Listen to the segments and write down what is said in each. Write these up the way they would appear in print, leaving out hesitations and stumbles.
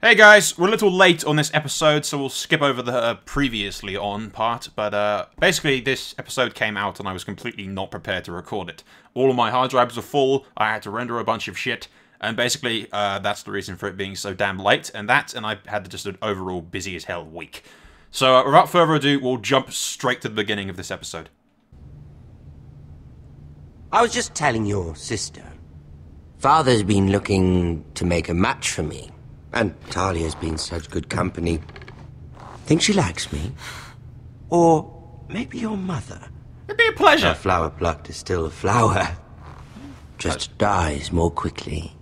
Hey guys, we're a little late on this episode, so we'll skip over the previously on part, but basically this episode came out and I was completely not prepared to record it. All of my hard drives were full, I had to render a bunch of shit, and basically that's the reason for it being so damn late, and I had just an overall busy as hell week. So without further ado, we'll jump straight to the beginning of this episode. I was just telling your sister. Father's been looking to make a match for me. And Talia's been such good company. Think she likes me? Or maybe your mother? It'd be a pleasure. A flower plucked is still a flower. Just dies more quickly.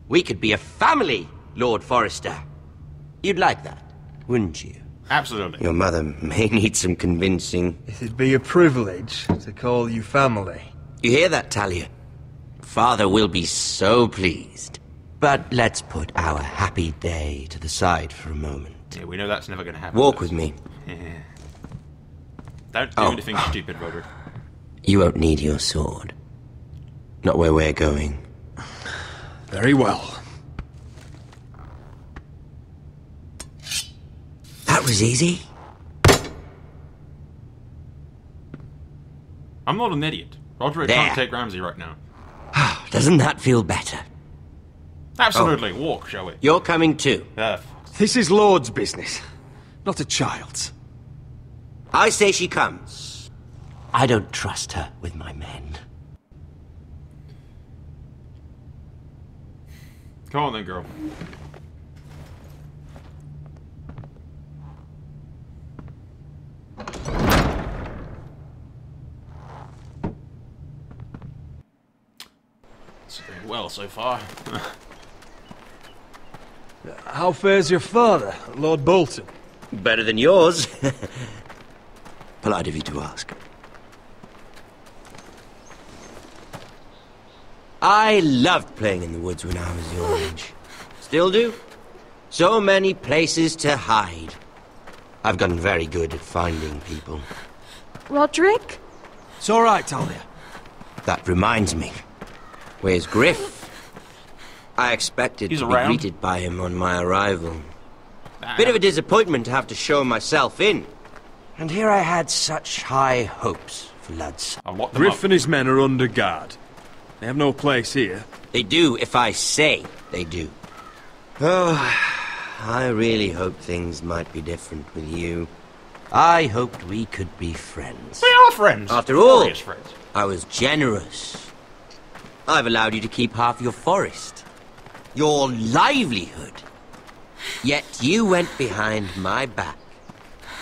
We could be a family, Lord Forrester. You'd like that, wouldn't you? Absolutely. Your mother may need some convincing. It'd be a privilege to call you family. You hear that, Talia? Father will be so pleased. But let's put our happy day to the side for a moment. Yeah, we know that's never going to happen. Walk with me. Yeah. Don't do anything stupid, Roderick. You won't need your sword. Not where we're going. Very well. That was easy. I'm not an idiot. Roderick can't take Ramsay right now. Doesn't that feel better? Absolutely. Walk, shall we? You're coming too. This is Lord's business, not a child's. I say she comes. I don't trust her with my men. Come on then, girl. It's doing well so far. How fares your father, Lord Bolton? Better than yours. Polite of you to ask. I loved playing in the woods when I was your age. Still do. So many places to hide. I've gotten very good at finding people. Roderick? It's all right, Talia. That reminds me. Where's Griff? I expected He's to around. be greeted by him on my arrival. Bit of a disappointment to have to show myself in. And here I had such high hopes for lads. I'll lock them Griff up. and his men are under guard. They have no place here. They do if I say they do. Oh, I really hoped things might be different with you. I hoped we could be friends. We are friends. After all, Glorious friends. I was generous. I've allowed you to keep half your forest. Your livelihood. Yet you went behind my back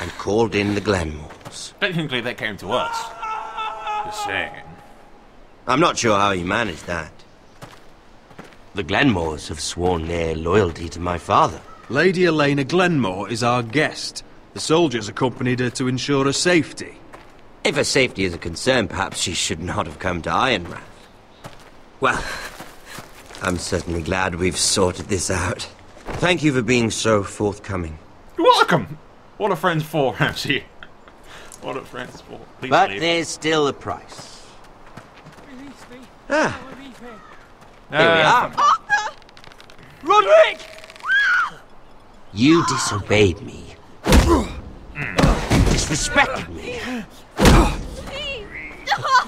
and called in the Glenmores. Technically, they came to us. Just saying. I'm not sure how you managed that. The Glenmores have sworn their loyalty to my father. Lady Elena Glenmore is our guest. The soldiers accompanied her to ensure her safety. If her safety is a concern, perhaps she should not have come to Ironrath. Well, I'm certainly glad we've sorted this out. Thank you for being so forthcoming. You're welcome. What are friends for, Ramsay? What are friends for? Please But leave. there's still a price. Release me. Ah, Release me. here we are. Roderick! You disobeyed me. You disrespected me.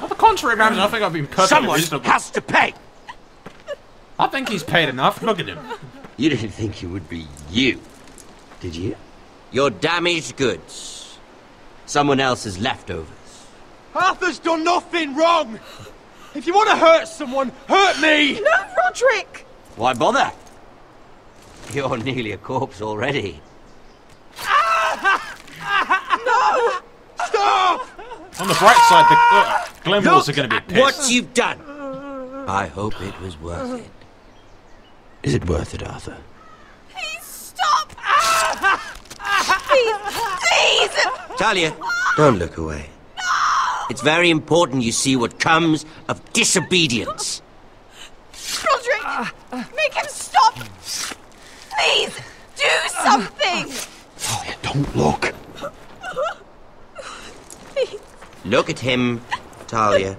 On the contrary, Ramsay, I think I've been perfectly Someone reasonable. has to pay. I think he's paid enough. Look at him. You didn't think it would be you, did you? Your damaged goods. Someone else's leftovers. Arthur's done nothing wrong! If you want to hurt someone, hurt me! No, Roderick! Why bother? You're nearly a corpse already. No! Stop! On the bright side, the Glenmores are going to be pissed. What you've done. I hope it was worth it. Is it worth it, Arthur? Please stop! Please, please! Talia, don't look away. It's very important you see what comes of disobedience. Roderick! Make him stop! Please, do something! Talia, don't look. Please. Look at him, Talia.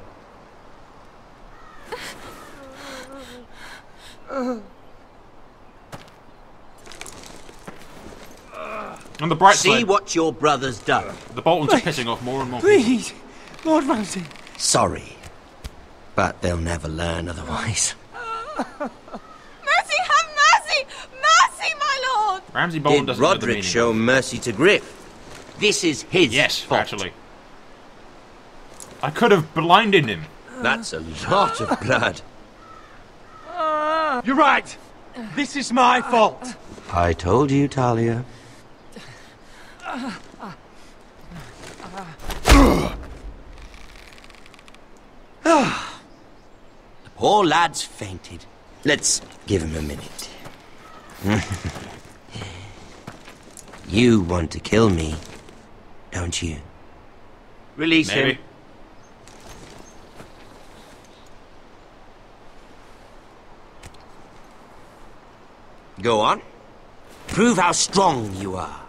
On the bright See side, what your brother's done. the Boltons are pissing off more and more. Please, Lord Ramsay. Sorry. But they'll never learn otherwise. Mercy, have mercy! Mercy, my lord! Ramsay Bolton Did doesn't know the Roderick meaning. show mercy to Griff? This is his Yes, fault. actually. I could have blinded him. That's a lot of blood. You're right. This is my fault. I told you, Talia. The poor lad's fainted. Let's give him a minute. You want to kill me, don't you? Release Maybe. him. Go on. Prove how strong you are.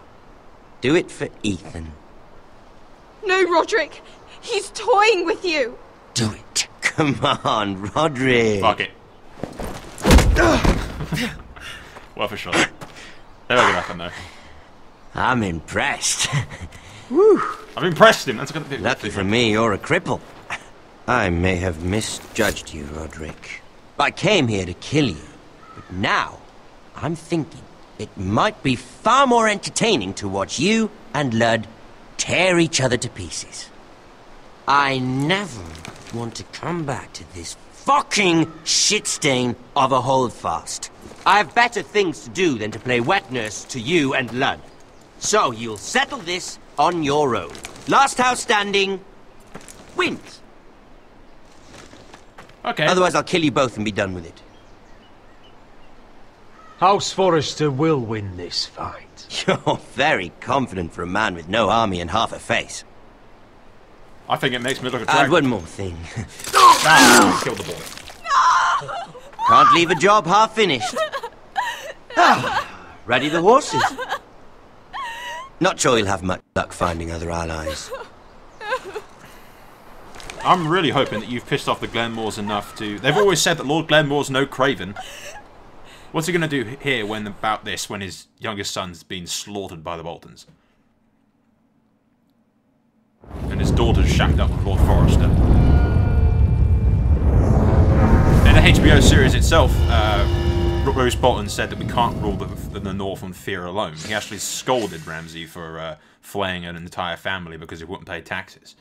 Do it for Ethan. No, Roderick! He's toying with you! Do it. Come on, Roderick. Fuck it. Worth a shot. Never gonna happen though. I'm impressed. I've impressed him. That's gonna be Lucky for me, you're a cripple. I may have misjudged you, Roderick. I came here to kill you, but now I'm thinking it might be far more entertaining to watch you and Ludd tear each other to pieces. I never want to come back to this fucking shit stain of a holdfast. I have better things to do than to play wet nurse to you and Ludd. So you'll settle this on your own. Last house standing wins. Okay. Otherwise I'll kill you both and be done with it. House Forrester will win this fight. You're very confident for a man with no army and half a face. I think it makes me look And attractive. one more thing. Ah, kill the boy. Can't leave a job half finished. Ready the horses. Not sure you'll have much luck finding other allies. I'm really hoping that you've pissed off the Glenmores enough to... They've always said that Lord Glenmore's no craven. What's he going to do here when his youngest son's been slaughtered by the Boltons? And his daughter's shacked up with Lord Forrester. In the HBO series itself, Bruce Bolton said that we can't rule the North on fear alone. He actually scolded Ramsay for flaying an entire family because he wouldn't pay taxes.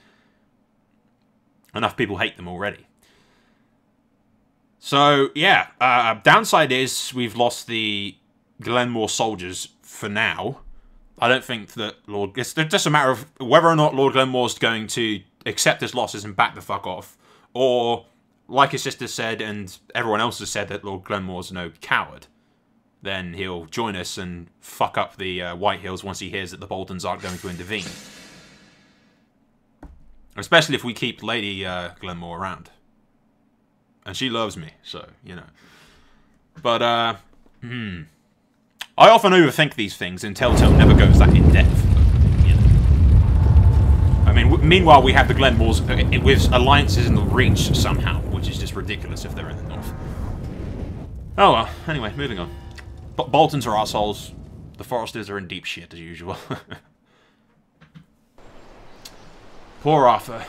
Enough people hate them already. So, yeah, downside is we've lost the Glenmore soldiers for now. I don't think that it's just a matter of whether or not Lord Glenmore's going to accept his losses and back the fuck off, or, like his sister said and everyone else has said, that Lord Glenmore's no coward. Then he'll join us and fuck up the White Hills once he hears that the Boltons aren't going to intervene. Especially if we keep Lady Glenmore around. And she loves me, so, you know. But, I often overthink these things, and Telltale never goes that in-depth. You know. I mean, meanwhile, we have the Glenmores with alliances in the Reach somehow, which is just ridiculous if they're in the north. Oh well, anyway, moving on. Boltons are arseholes. The Foresters are in deep shit, as usual. Poor Arthur.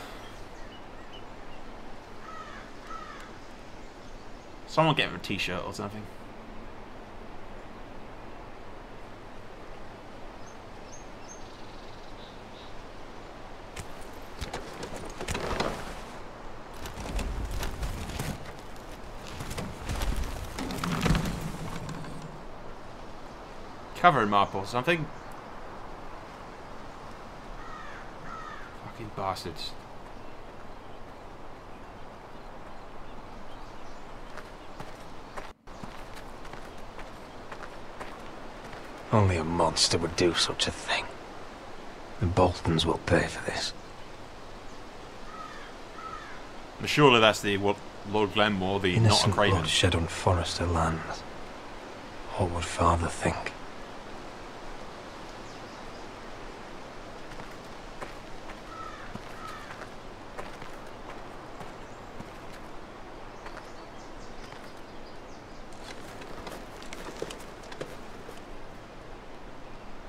Someone get him a t-shirt or something. Cover in marble or something. Fucking bastards. Only a monster would do such a thing. The Boltons will pay for this. But surely that's the Lord Glenmore, the not a Innocent craven. blood shed on Forrester lands. What would Father think?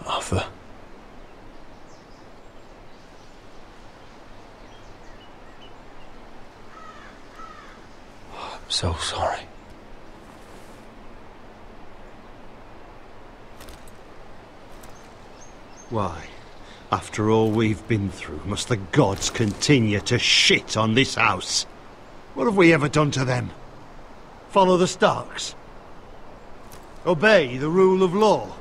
Arthur, So sorry. Why, after all we've been through, must the gods continue to shit on this house? What have we ever done to them? Follow the Starks? Obey the rule of law?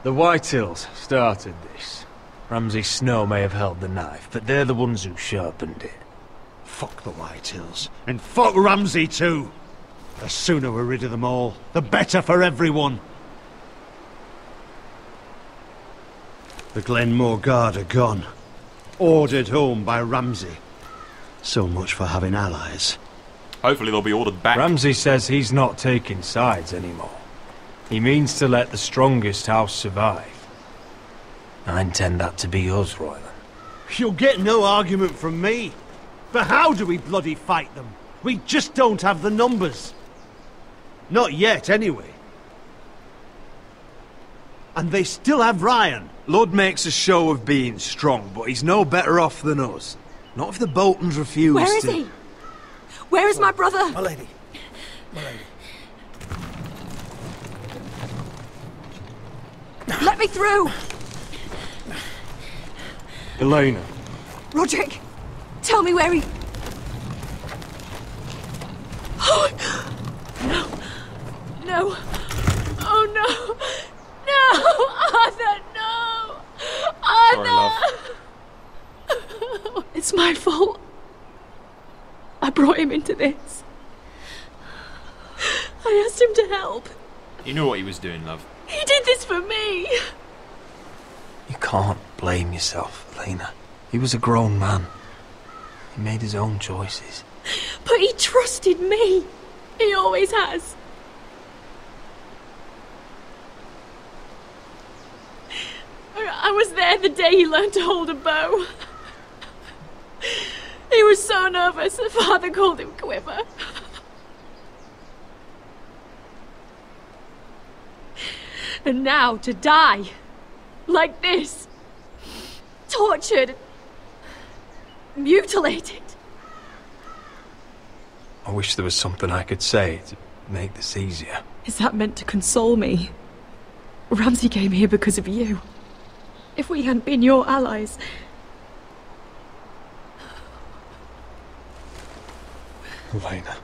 The Whitehills started this. Ramsay Snow may have held the knife, but they're the ones who sharpened it. Fuck the Whitehills. And fuck Ramsay too! The sooner we're rid of them all, the better for everyone. The Glenmore Guard are gone. Ordered home by Ramsay. So much for having allies. Hopefully they'll be ordered back. Ramsay says he's not taking sides anymore. He means to let the strongest house survive. I intend that to be us, Royland. You'll get no argument from me. But how do we bloody fight them? We just don't have the numbers. Not yet, anyway. And they still have Ryan. Lud makes a show of being strong, but he's no better off than us. Not if the Boltons refuse Where is to... he? Where is my brother? My lady. My lady. Let me through! Elena. Roderick, tell me where he... Oh, no. No. Oh, no. No! Arthur, no! Arthur! Sorry, It's my fault. I brought him into this. I asked him to help. You knew what he was doing, love. He did this for me. You can't blame yourself, Elena. He was a grown man. He made his own choices. But he trusted me. He always has. I was there the day he learned to hold a bow. He was so nervous, the father called him Quiver. And now to die. Like this. Tortured. Mutilated. I wish there was something I could say to make this easier. Is that meant to console me? Ramsay came here because of you. If we hadn't been your allies... Elena.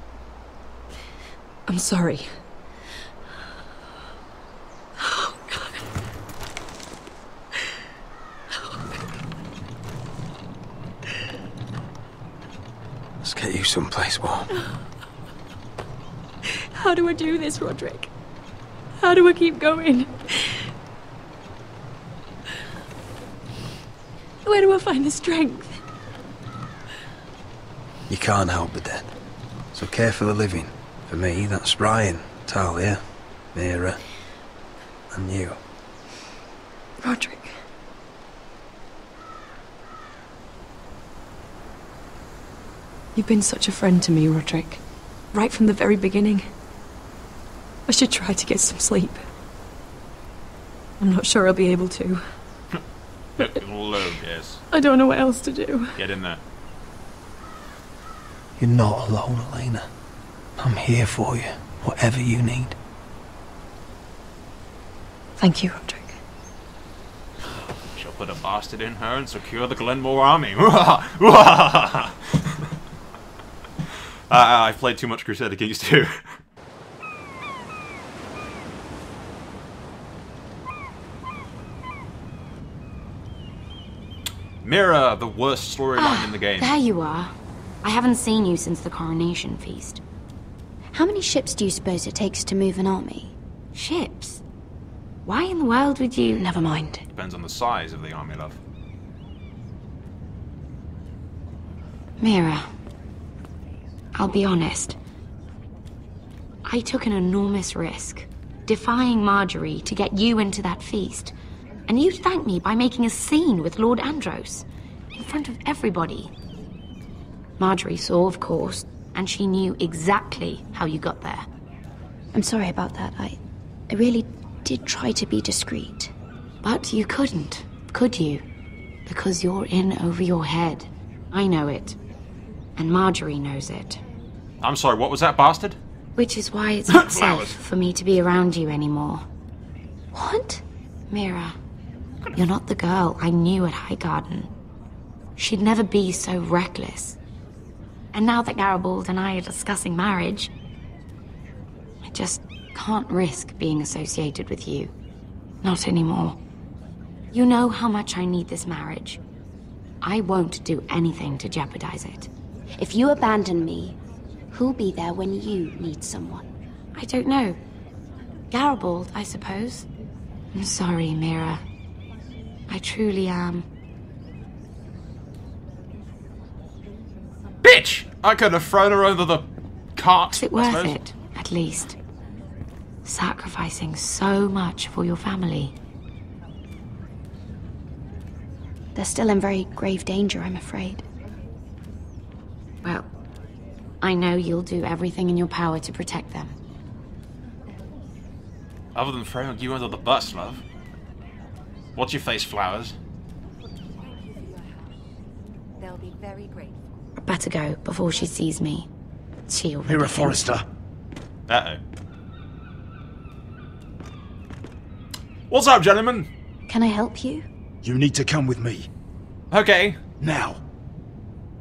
I'm sorry. Let's get you someplace warm. How do I do this, Roderick? How do I keep going? Where do I find the strength? You can't help the dead. So care for the living. For me, that's Ryan, Talia, Mira, and you. Roderick. You've been such a friend to me, Roderick. Right from the very beginning. I should try to get some sleep. I'm not sure I'll be able to. Load, yes. I don't know what else to do. Get in there. You're not alone, Elena. I'm here for you, whatever you need. Thank you, Roderick. Shall put a bastard in her and secure the Glenmore army. I've played too much Crusader Kings 2. Mira, the worst storyline in the game. There you are. I haven't seen you since the coronation feast. How many ships do you suppose it takes to move an army? Ships? Why in the world would you... Never mind. Depends on the size of the army, love. Mira, I'll be honest. I took an enormous risk, defying Marjorie to get you into that feast. And you thanked me by making a scene with Lord Andros, in front of everybody. Marjorie saw, of course, and she knew exactly how you got there. I'm sorry about that. I really did try to be discreet. But you couldn't, could you? Because you're in over your head. I know it. And Marjorie knows it. I'm sorry, what was that, bastard? Which is why it's not Flowers. safe for me to be around you anymore. What? Mira, you're not the girl I knew at Highgarden. She'd never be so reckless. And now that Garibald and I are discussing marriage, I just can't risk being associated with you. Not anymore. You know how much I need this marriage. I won't do anything to jeopardize it. If you abandon me, who'll be there when you need someone? I don't know. Garibald, I suppose. I'm sorry, Mira. I truly am. Bitch! I could have thrown her over the cart. Is it worth it, at least? Sacrificing so much for your family. They're still in very grave danger, I'm afraid. Well, I know you'll do everything in your power to protect them. Other than throwing you under the bus, love. What's your face, Flowers? They'll be very grateful. I better go before she sees me. She already Mira thinks- Forrester. Uh-oh. What's up, gentlemen? Can I help you? You need to come with me. Okay. Now.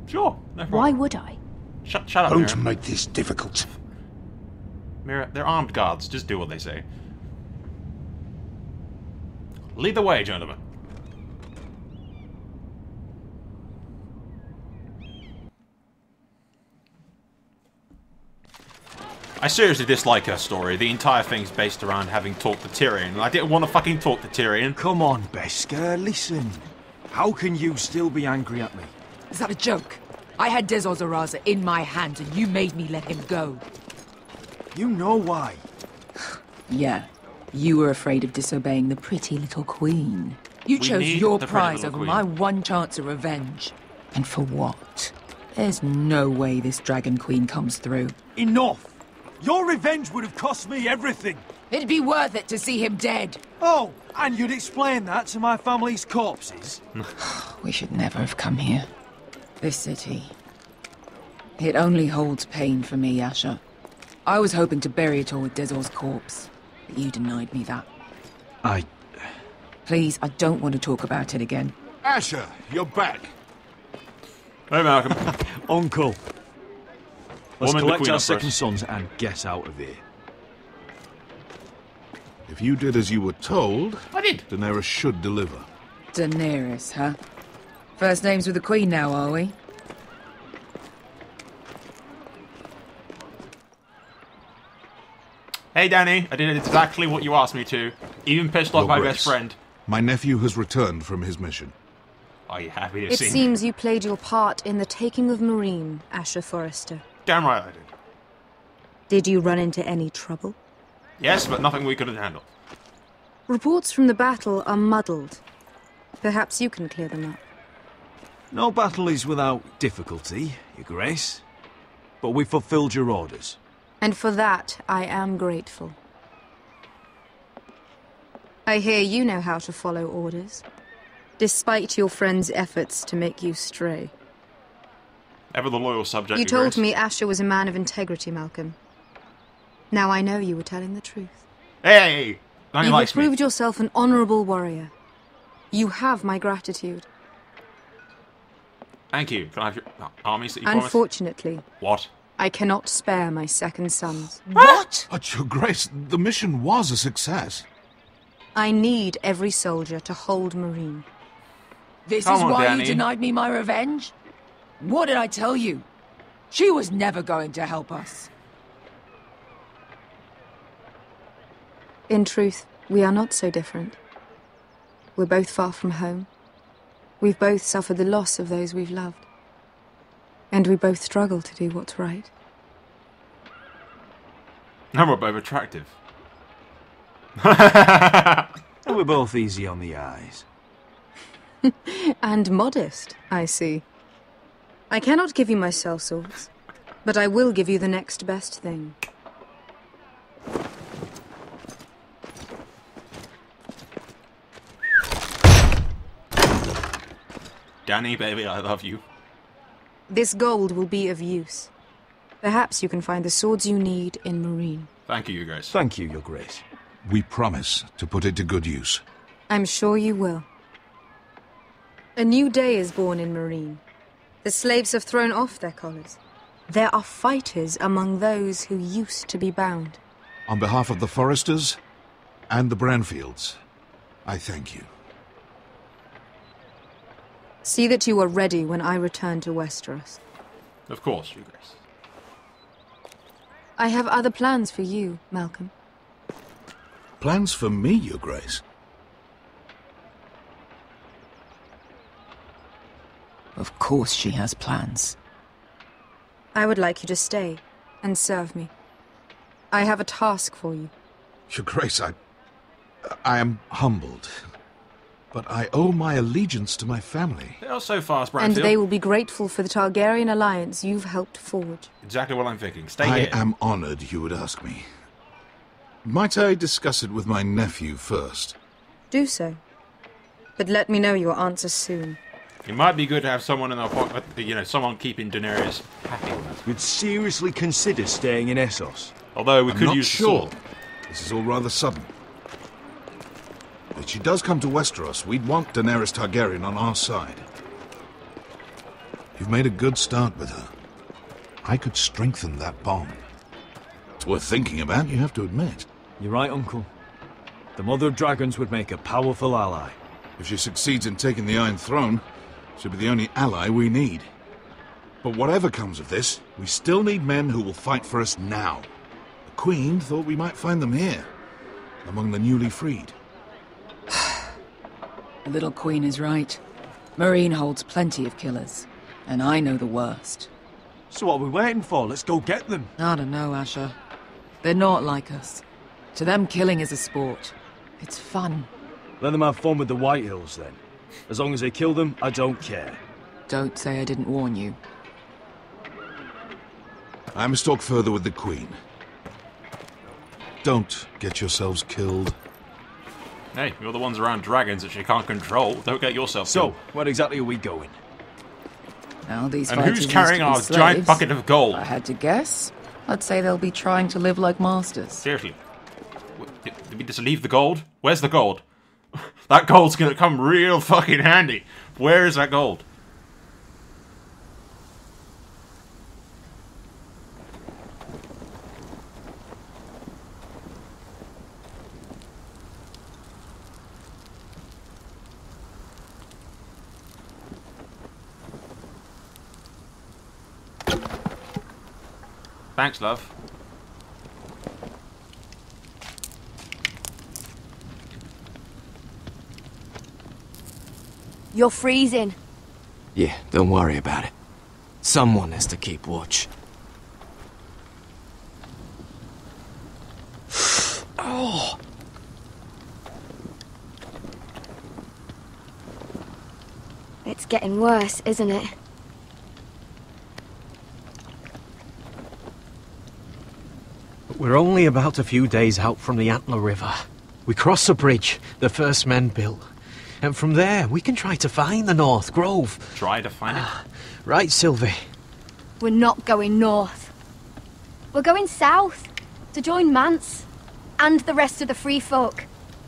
Sure. No problem. Why would I? Shut up, Don't Mira. make this difficult. Mira, they're armed guards. Just do what they say. Lead the way, gentlemen. I seriously dislike her story. The entire thing's based around having talked to Tyrion, and I didn't want to fucking talk to Tyrion. Come on, Beskar, listen. How can you still be angry at me? Is that a joke? I had Dezor Zaraza in my hands and you made me let him go. You know why. Yeah. You were afraid of disobeying the pretty little queen. You We chose need your the pretty prize little over queen. my one chance of revenge. And for what? There's no way this dragon queen comes through. Enough! Your revenge would have cost me everything. It'd be worth it to see him dead. Oh, and you'd explain that to my family's corpses? We should never have come here. This city. It only holds pain for me, Asher. I was hoping to bury it all with Dezor's corpse, but you denied me that. Please, I don't want to talk about it again. Asher, you're back. Hey, Malcolm. Uncle. Let's Woman the collect queen our up second first. sons and get out of here. If you did as you were told, I did. Daenerys should deliver. Daenerys, huh? First names with the queen now, are we? Hey, Danny. I did exactly what you asked me to. Even pissed off Your my Grace. best friend. My nephew has returned from his mission. Are you happy to It see me? seems you played your part in the taking of Marine, Asher Forrester. Damn right I did. Did you run into any trouble? Yes, but nothing we couldn't handle. Reports from the battle are muddled. Perhaps you can clear them up. No battle is without difficulty, Your Grace. But we fulfilled your orders. And for that, I am grateful. I hear you know how to follow orders, despite your friend's efforts to make you stray. Ever the loyal subject. You Your told Grace. me Asher was a man of integrity, Malcolm. Now I know you were telling the truth. Hey! Danny You have likes me. proved yourself an honorable warrior. You have my gratitude. Thank you. Can I have your armies that you promised? Unfortunately, What? I cannot spare my second sons. What? But, Your Grace, the mission was a success. I need every soldier to hold Marine. This Come is on, why Danny. you denied me my revenge? What did I tell you? She was never going to help us. In truth, we are not so different. We're both far from home. We've both suffered the loss of those we've loved. And we both struggle to do what's right. And we're both attractive. And we're both easy on the eyes. And modest, I see. I cannot give you my sellswords, but I will give you the next best thing. Danny, baby, I love you. This gold will be of use. Perhaps you can find the swords you need in Marine. Thank you, Your Grace. Thank you, Your Grace. We promise to put it to good use. I'm sure you will. A new day is born in Marine. The slaves have thrown off their collars. There are fighters among those who used to be bound. On behalf of the Foresters and the Branfields, I thank you. See that you are ready when I return to Westeros. Of course, Your Grace. I have other plans for you, Malcolm. Plans for me, Your Grace? Of course she has plans. I would like you to stay and serve me. I have a task for you. Your Grace, I am humbled. But I owe my allegiance to my family. They are so fast, Branfield. And they will be grateful for the Targaryen alliance you've helped forge. Exactly what I'm thinking. Stay I here. am honored you would ask me. Might I discuss it with my nephew first? Do so. But let me know your answer soon. It might be good to have someone in our pocket, someone keeping Daenerys happy with us. You'd seriously consider staying in Essos? Although we I'm could not use sure. the sword. This is all rather sudden. If she does come to Westeros, we'd want Daenerys Targaryen on our side. You've made a good start with her. I could strengthen that bond. It's worth thinking about, you have to admit. You're right, Uncle. The Mother of Dragons would make a powerful ally. If she succeeds in taking the Iron Throne, she'll be the only ally we need. But whatever comes of this, we still need men who will fight for us now. The Queen thought we might find them here, among the newly freed. The little queen is right. Marine holds plenty of killers, and I know the worst. So what are we waiting for? Let's go get them. I don't know, Asher. They're not like us. To them, killing is a sport. It's fun. Let them have fun with the White Hills, then. As long as they kill them, I don't care. Don't say I didn't warn you. I must talk further with the Queen. Don't get yourselves killed. Hey, you're the ones around dragons that she can't control. Don't get yourself So, killed. where exactly are we going? Now these And fighters who's used carrying to be our slaves. giant bucket of gold? I had to guess. I'd say they'll be trying to live like masters. Seriously. Did we just leave the gold? Where's the gold? That gold's gonna come real fucking handy. Where is that gold? Thanks, love. You're freezing. Yeah, don't worry about it. Someone has to keep watch. Oh! It's getting worse, isn't it? We're only about a few days out from the Antler River. We cross a bridge the first men built. And from there, we can try to find the North Grove. Try to find it? Right, Sylvie. We're not going north. We're going south to join Mance and the rest of the free folk.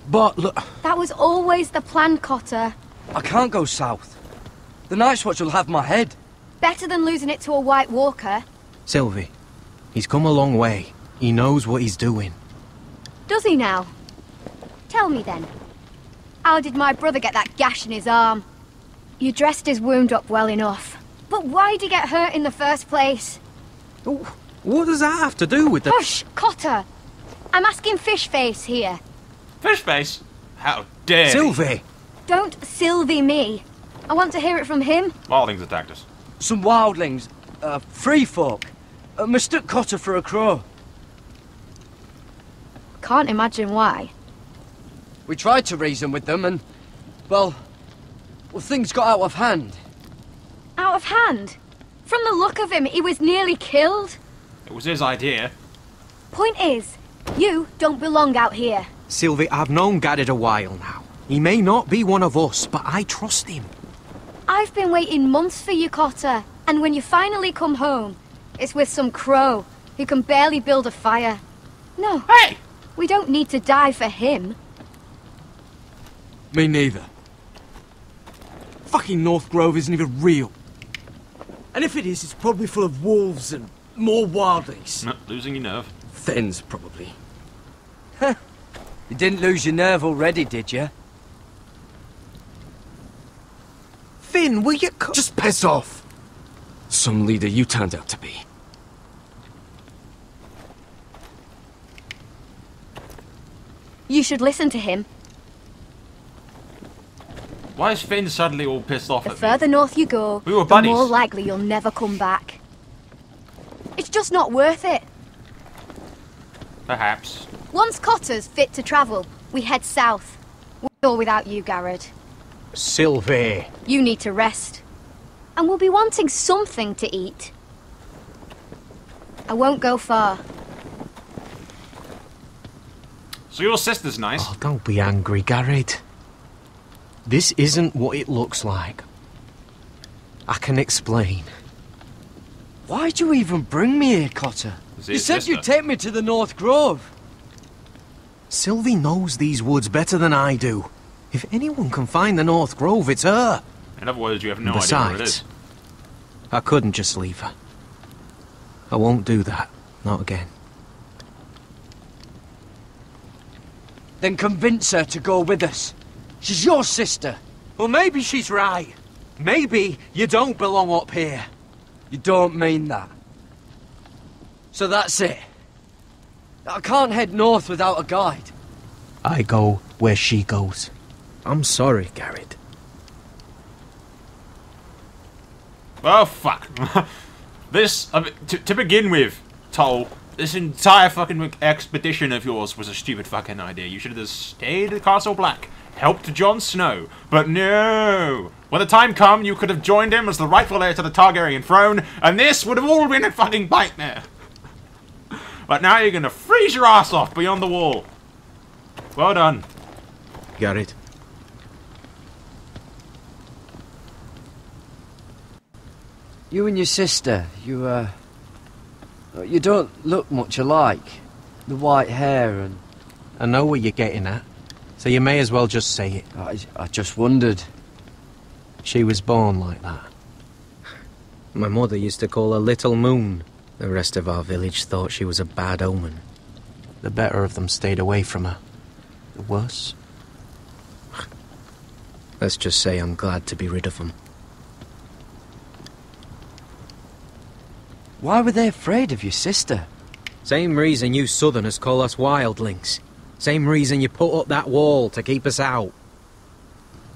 But look... That was always the plan, Cotter. I can't go south. The Night's Watch will have my head. Better than losing it to a White Walker. Sylvie, he's come a long way. He knows what he's doing. Does he now? Tell me then. How did my brother get that gash in his arm? You dressed his wound up well enough. But why'd he get hurt in the first place? What does that have to do with the... Hush, Cotter! I'm asking Fishface here. Fishface? How dare Sylvie! Don't Sylvie me. I want to hear it from him. Wildlings attacked us. Some wildlings. Free folk. Mistook Cotter for a crow. Can't imagine why. We tried to reason with them and... Well, things got out of hand. Out of hand? From the look of him, he was nearly killed. It was his idea. Point is, you don't belong out here. Sylvie, I've known Gaddard a while now. He may not be one of us, but I trust him. I've been waiting months for you, Cotter. And when you finally come home, It's with some crow who can barely build a fire. No. Hey! We don't need to die for him. Me neither. Fucking North Grove isn't even real. And if it is, it's probably full of wolves and more wildlings. No, losing your nerve. Thens, probably. You didn't lose your nerve already, did you? Finn, will you Just piss off! Some leader you turned out to be. You should listen to him. Why is Finn suddenly all pissed off The at me? further north you go, We were the buddies. more likely you'll never come back. It's just not worth it. Perhaps. Once Cotter's fit to travel, we head south. With or without you, Garrett. Sylvie. You need to rest. And we'll be wanting something to eat. I won't go far. So your sister's nice. Oh, don't be angry, Garrett. This isn't what it looks like. I can explain. Why'd you even bring me here, Cotter? You said you'd take me to the North Grove. Sylvie knows these woods better than I do. If anyone can find the North Grove, it's her. In other words, you have no Besides, idea where it is. I couldn't just leave her. I won't do that. Not again. Then convince her to go with us. She's your sister. Well, maybe she's right. Maybe you don't belong up here. You don't mean that. So that's it. I can't head north without a guide. I go where she goes. I'm sorry, Garrett. Oh, fuck. This, to begin with, Toll, this entire fucking expedition of yours was a stupid fucking idea. You should have just stayed at Castle Black, helped Jon Snow. But no! When the time come, you could have joined him as the rightful heir to the Targaryen throne, and this would have all been a fucking nightmare. But now you're gonna freeze your ass off beyond the wall. Well done. Garrett. You and your sister, you don't look much alike. The white hair and... I know what you're getting at, so you may as well just say it. I just wondered. She was born like that. My mother used to call her Little Moon. The rest of our village thought she was a bad omen. The better of them stayed away from her. The worse? Let's just say I'm glad to be rid of them. Why were they afraid of your sister? Same reason you Southerners call us wildlings. Same reason you put up that wall to keep us out.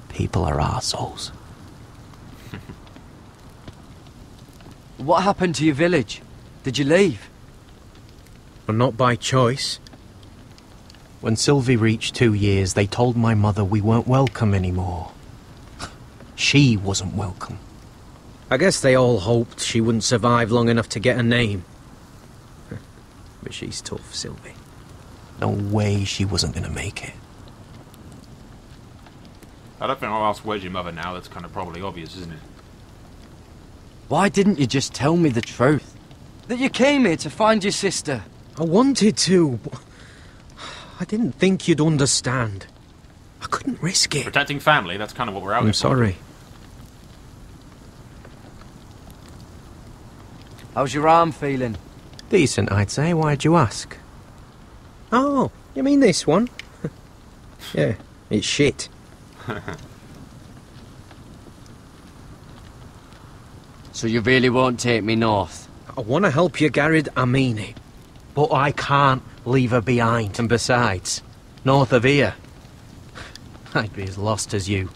People are arseholes. What happened to your village? Did you leave? But not by choice. When Sylvie reached 2 years, they told my mother we weren't welcome anymore. She wasn't welcome. I guess they all hoped she wouldn't survive long enough to get a name. But she's tough, Sylvie. No way she wasn't gonna make it. I don't think I'll ask where's your mother now. That's kind of probably obvious, isn't it? Why didn't you just tell me the truth? That you came here to find your sister? I wanted to, but I didn't think you'd understand. I couldn't risk it. Protecting family, that's kind of what we're out there I'm sorry. How's your arm feeling? Decent, I'd say. Why'd you ask? Oh, you mean this one? Yeah, it's shit. So you really won't take me north? I want to help you, Garrett, I mean it. But I can't leave her behind. And besides, north of here, I'd be as lost as you.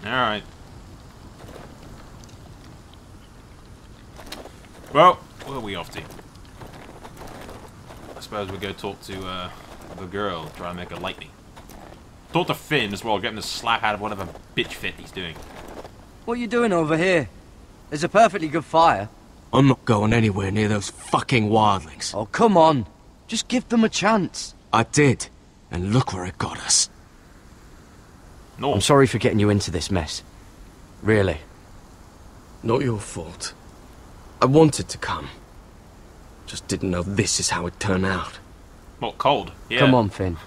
Alright. Well, where are we off to? I suppose we'll go talk to, the girl, try and make her like me. Talk to Finn as well, get him to slap out of whatever bitch fit he's doing. What are you doing over here? There's a perfectly good fire. I'm not going anywhere near those fucking wildlings. Oh, come on. Just give them a chance. I did, and look where it got us. No. I'm sorry for getting you into this mess. Really. Not your fault. I wanted to come. Just didn't know this is how it'd turn out. What, cold? Yeah. Come on, Finn.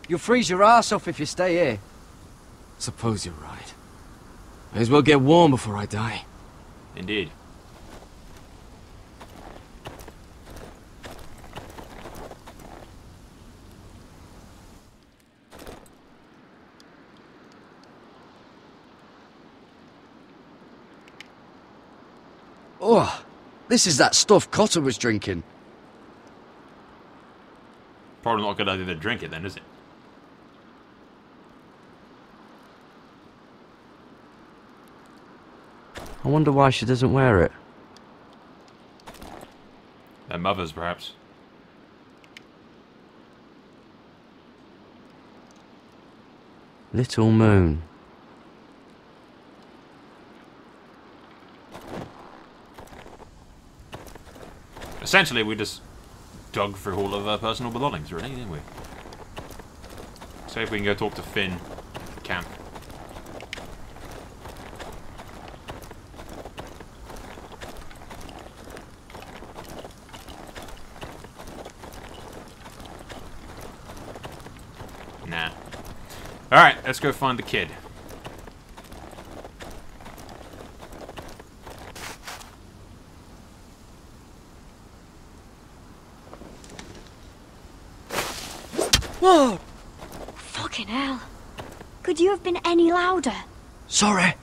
You'll freeze your ass off if you stay here. Suppose you're right. May as well get warm before I die. Indeed. Oh, this is that stuff Cotter was drinking. Probably not a good idea to drink it then, is it? I wonder why she doesn't wear it. Their mothers, perhaps. Little Moon. Essentially, we just dug through all of our personal belongings, really, didn't we? See if we can go talk to Finn at camp. Nah. Alright, let's go find the kid. Whoa! Fucking hell. Could you have been any louder? Sorry.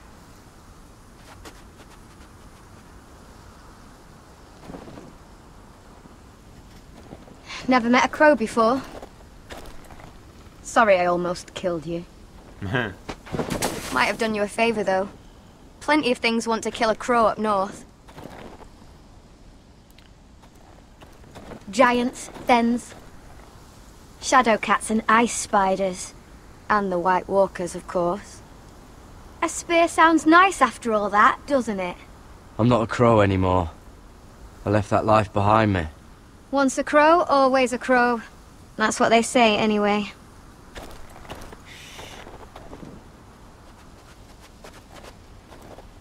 Never met a crow before. Sorry I almost killed you. Might have done you a favour, though. Plenty of things want to kill a crow up north. Giants, thens, shadow cats and ice spiders. And the White Walkers, of course. A spear sounds nice after all that, doesn't it? I'm not a crow anymore. I left that life behind me. Once a crow, always a crow. That's what they say, anyway.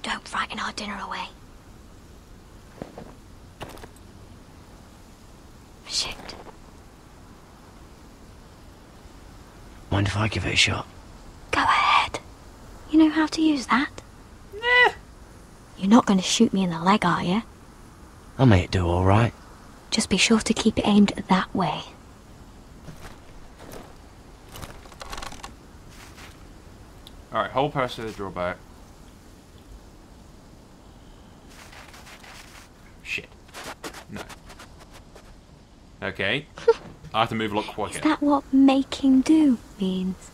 Don't frighten our dinner away. Shit. Mind if I give it a shot? Go ahead. You know how to use that? Nah. You're not going to shoot me in the leg, are you? I may do all right. Just be sure to keep it aimed that way. Alright, hold press to the drawback. Shit. No. Okay. I have to move a lot quicker. Is that what making do means?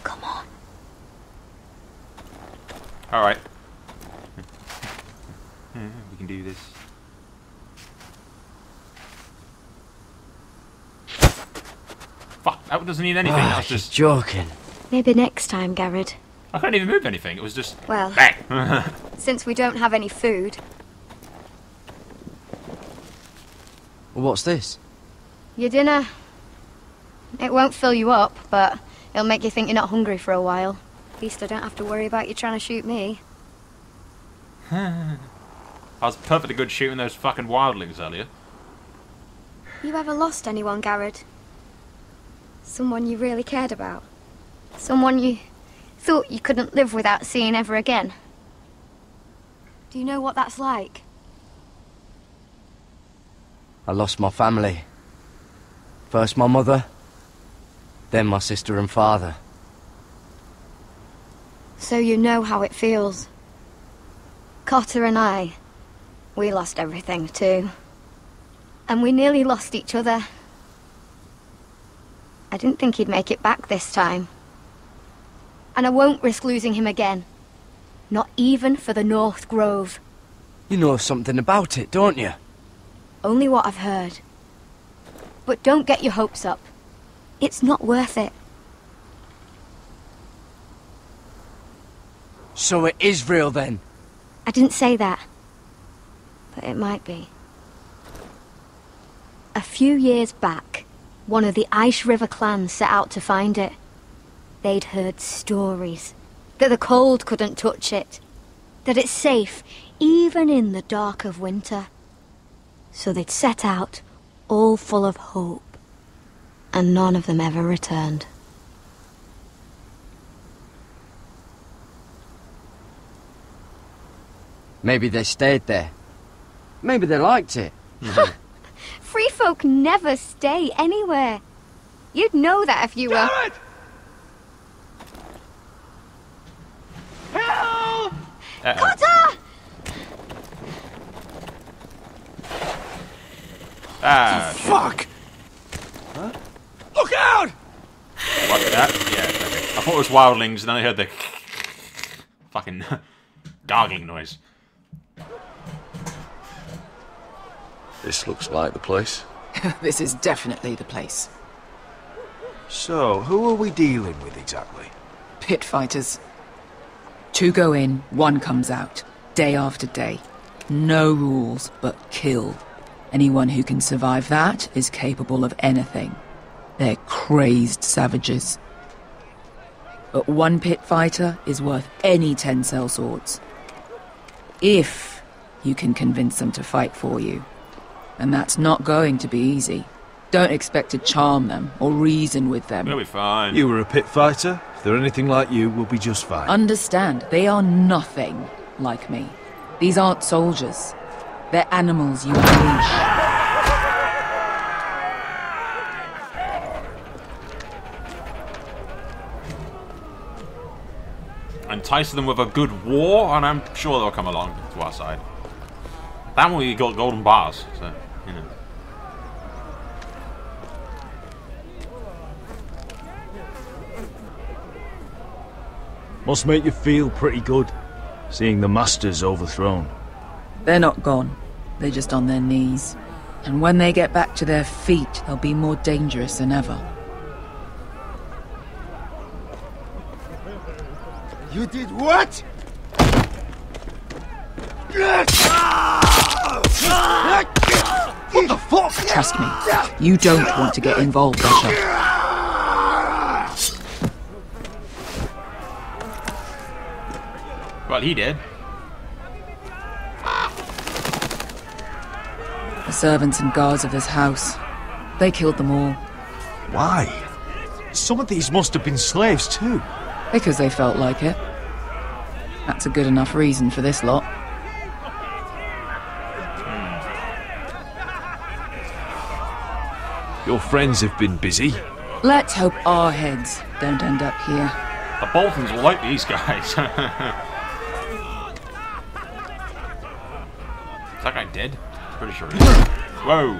Come on. Alright. We can do this. Fuck, that doesn't need anything. That was just joking. Maybe next time, Garrett. I couldn't even move anything. It was just Well, bang. since we don't have any food, What's this? your dinner. It won't fill you up, but it'll make you think you're not hungry for a while. At least I don't have to worry about you trying to shoot me. I was perfectly good shooting those fucking wildlings earlier. You ever lost anyone, Garrett? Someone you really cared about? Someone you thought you couldn't live without seeing ever again? Do you know what that's like? I lost my family. First my mother, then my sister and father. So you know how it feels. Cotter and I, we lost everything too. And we nearly lost each other. I didn't think he'd make it back this time. And I won't risk losing him again. Not even for the North Grove. You know something about it, don't you? Only what I've heard. But don't get your hopes up. It's not worth it. So it is real then? I didn't say that. But it might be. A few years back, one of the Ice River clans set out to find it. They'd heard stories. That the cold couldn't touch it. That it's safe, even in the dark of winter. So they'd set out, all full of hope. And none of them ever returned. Maybe they stayed there. Maybe they liked it. Free folk never stay anywhere. You'd know that if you were... Help! Cotter! Fuck! Huh? Look out! What, that? Yeah, okay. I thought it was wildlings, and then I heard the fucking gargling noise. This looks like the place. This is definitely the place. So, who are we dealing with exactly? Pit fighters. 2 go in, 1 comes out. Day after day. No rules, but kill. Anyone who can survive that is capable of anything. They're crazed savages. But 1 pit fighter is worth any 10 sellswords. If you can convince them to fight for you. And that's not going to be easy. Don't expect to charm them or reason with them. We'll be fine. You were a pit fighter. If they're anything like you, we'll be just fine. Understand, they are nothing like me. These aren't soldiers. They're animals you unleash. Entice them with a good war, and I'm sure they'll come along to our side. That one we got golden bars, so, you know. Must make you feel pretty good, seeing the Masters overthrown. They're not gone. They're just on their knees. And when they get back to their feet, they'll be more dangerous than ever. You did what? What the fuck? Trust me, you don't want to get involved, Asher. Well, he did. The servants and guards of this house, they killed them all. Why? Some of these must have been slaves too. Because they felt like it. That's a good enough reason for this lot. Your friends have been busy. Let's hope our heads don't end up here. The Boltons will like these guys. Is that guy dead? Pretty sure he is. Whoa.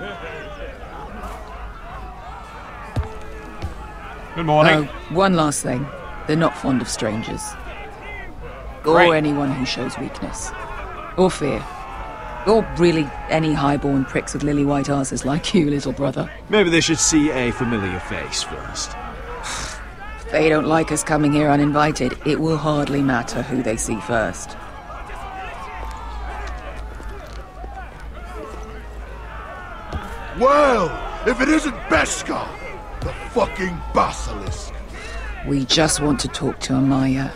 Good morning. One last thing. They're not fond of strangers. Or anyone who shows weakness. Or fear. Or really any highborn pricks with lily white asses like you, little brother. Maybe they should see a familiar face first. If they don't like us coming here uninvited, it will hardly matter who they see first. Well, if it isn't Beskar, the fucking basilisk. We just want to talk to Amaya.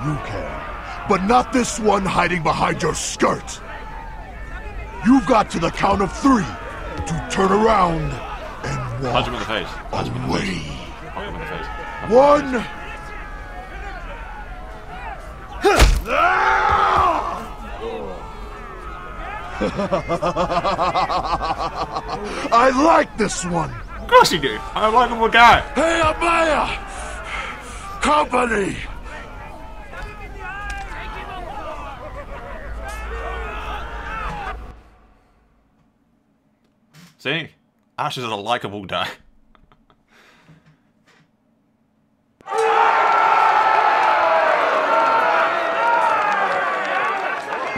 You can, but not this one hiding behind your skirt. You've got to the count of 3 to turn around and walk Punch him in the face. Punch him in the face. away. Punch him in the face. 1. I like this one. Of course you do. I like him, a guy. Hey, Amaya! Company! See? Ash is a likable guy.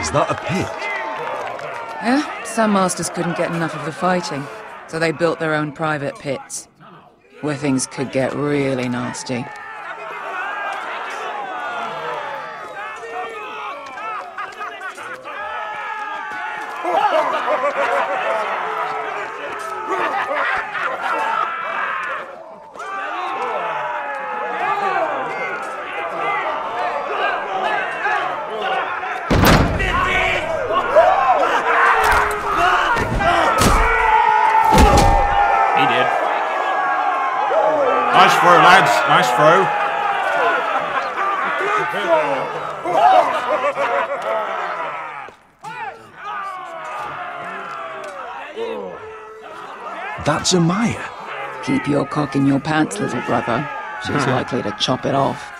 Is that a pit? Yeah, some masters couldn't get enough of the fighting, so they built their own private pits, where things could get really nasty. throw, lads. Nice throw. That's Amaya. Keep your cock in your pants, little brother. She's likely to chop it off.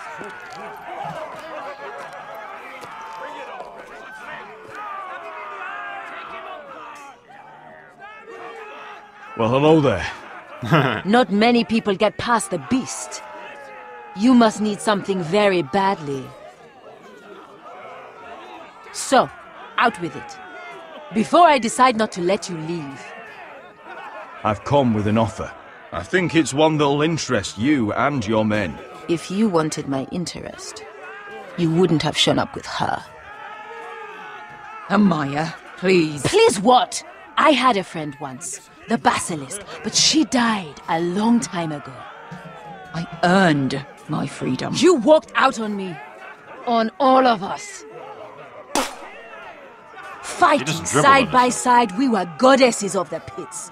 Well, hello there. Not many people get past the beast. You must need something very badly. So, out with it. Before I decide not to let you leave. I've come with an offer. I think it's one that'll interest you and your men. If you wanted my interest, you wouldn't have shown up with her. Amaya, please. Please what? I had a friend once, the Basilisk, but she died a long time ago. I earned my freedom. You walked out on me. On all of us. Fighting side by side, we were goddesses of the pits.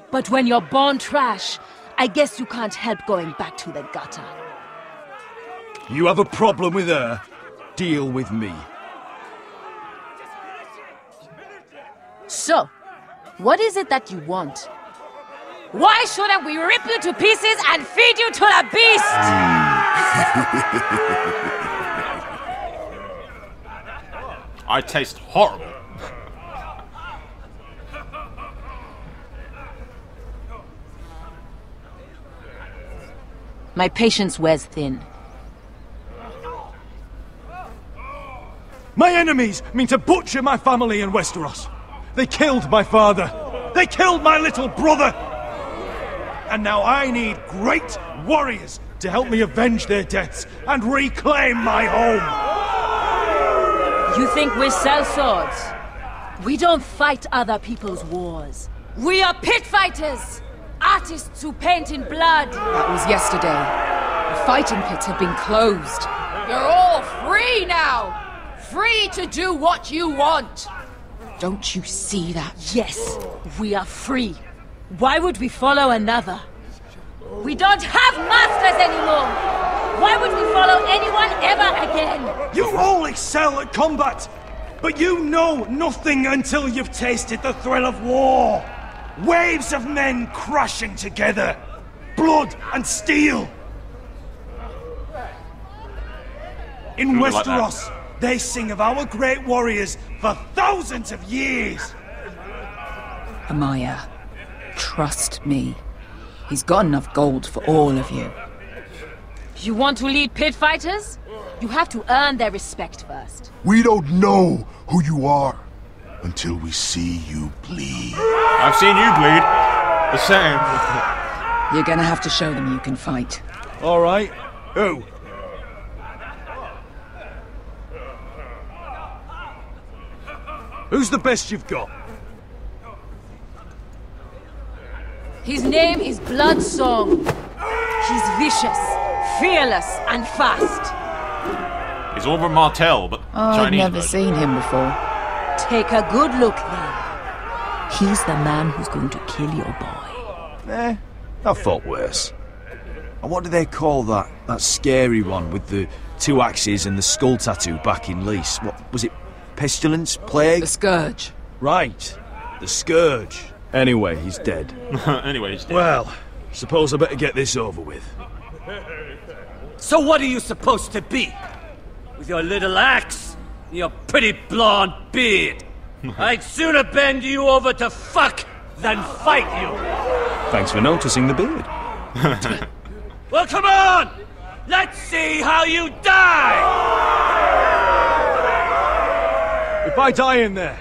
But when you're born trash, I guess you can't help going back to the gutter. You have a problem with her? Deal with me. So, what is it that you want? Why shouldn't we rip you to pieces and feed you to the beast? I taste horrible. My patience wears thin. My enemies mean to butcher my family in Westeros. They killed my father. They killed my little brother. And now I need great warriors to help me avenge their deaths and reclaim my home. You think we sell swords? We don't fight other people's wars. We are pit fighters! Artists who paint in blood! That was yesterday. The fighting pits have been closed. You're all free now! Free to do what you want! Don't you see that? Yes, we are free. Why would we follow another? We don't have masters anymore! Why would we follow anyone ever again? You all excel at combat, but you know nothing until you've tasted the thrill of war. Waves of men crashing together. Blood and steel. In Westeros, they sing of our great warriors for thousands of years. Amaya, trust me. He's got enough gold for all of you. You want to lead pit fighters? You have to earn their respect first. We don't know who you are until we see you bleed. I've seen you bleed. The same. You're gonna have to show them you can fight. All right. Who? Who's the best you've got? His name is Bloodsong. He's vicious, fearless, and fast. He's over Martell, but I've Chinese never version. seen him before. Take a good look then. He's the man who's going to kill your boy. I thought worse. And what do they call that scary one with the 2 axes and the skull tattoo back in Lease? What was it? Pestilence? Plague? The Scourge. Right. The Scourge. Anyway, he's dead. Anyway, he's dead. Well, suppose I better get this over with. So what are you supposed to be? With your little axe and your pretty blonde beard? I'd sooner bend you over to fuck than fight you. Thanks for noticing the beard. Well, come on! Let's see how you die! If I die in there...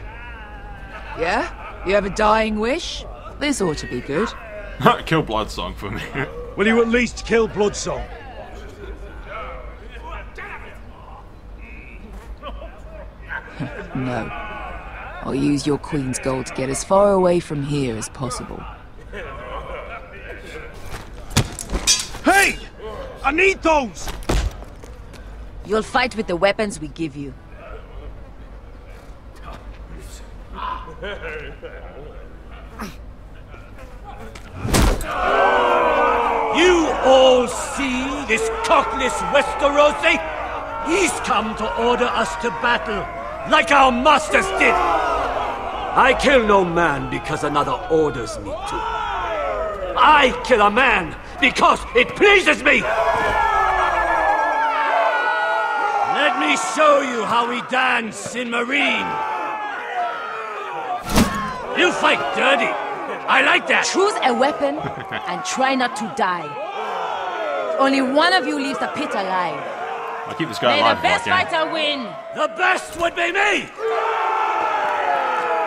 Yeah? You have a dying wish? This ought to be good. Kill Bloodsong for me. Will you at least kill Bloodsong? No. I'll use your queen's gold to get as far away from here as possible. Hey! I need those! You'll fight with the weapons we give you. You all see this cockless Westerosi? He's come to order us to battle, like our masters did. I kill no man because another orders me to. I kill a man because it pleases me! Let me show you how we dance in Marine. You fight dirty. I like that. Choose a weapon and try not to die. Only one of you leaves the pit alive. I'll keep this guy May alive. the best fighter win. The best would be me.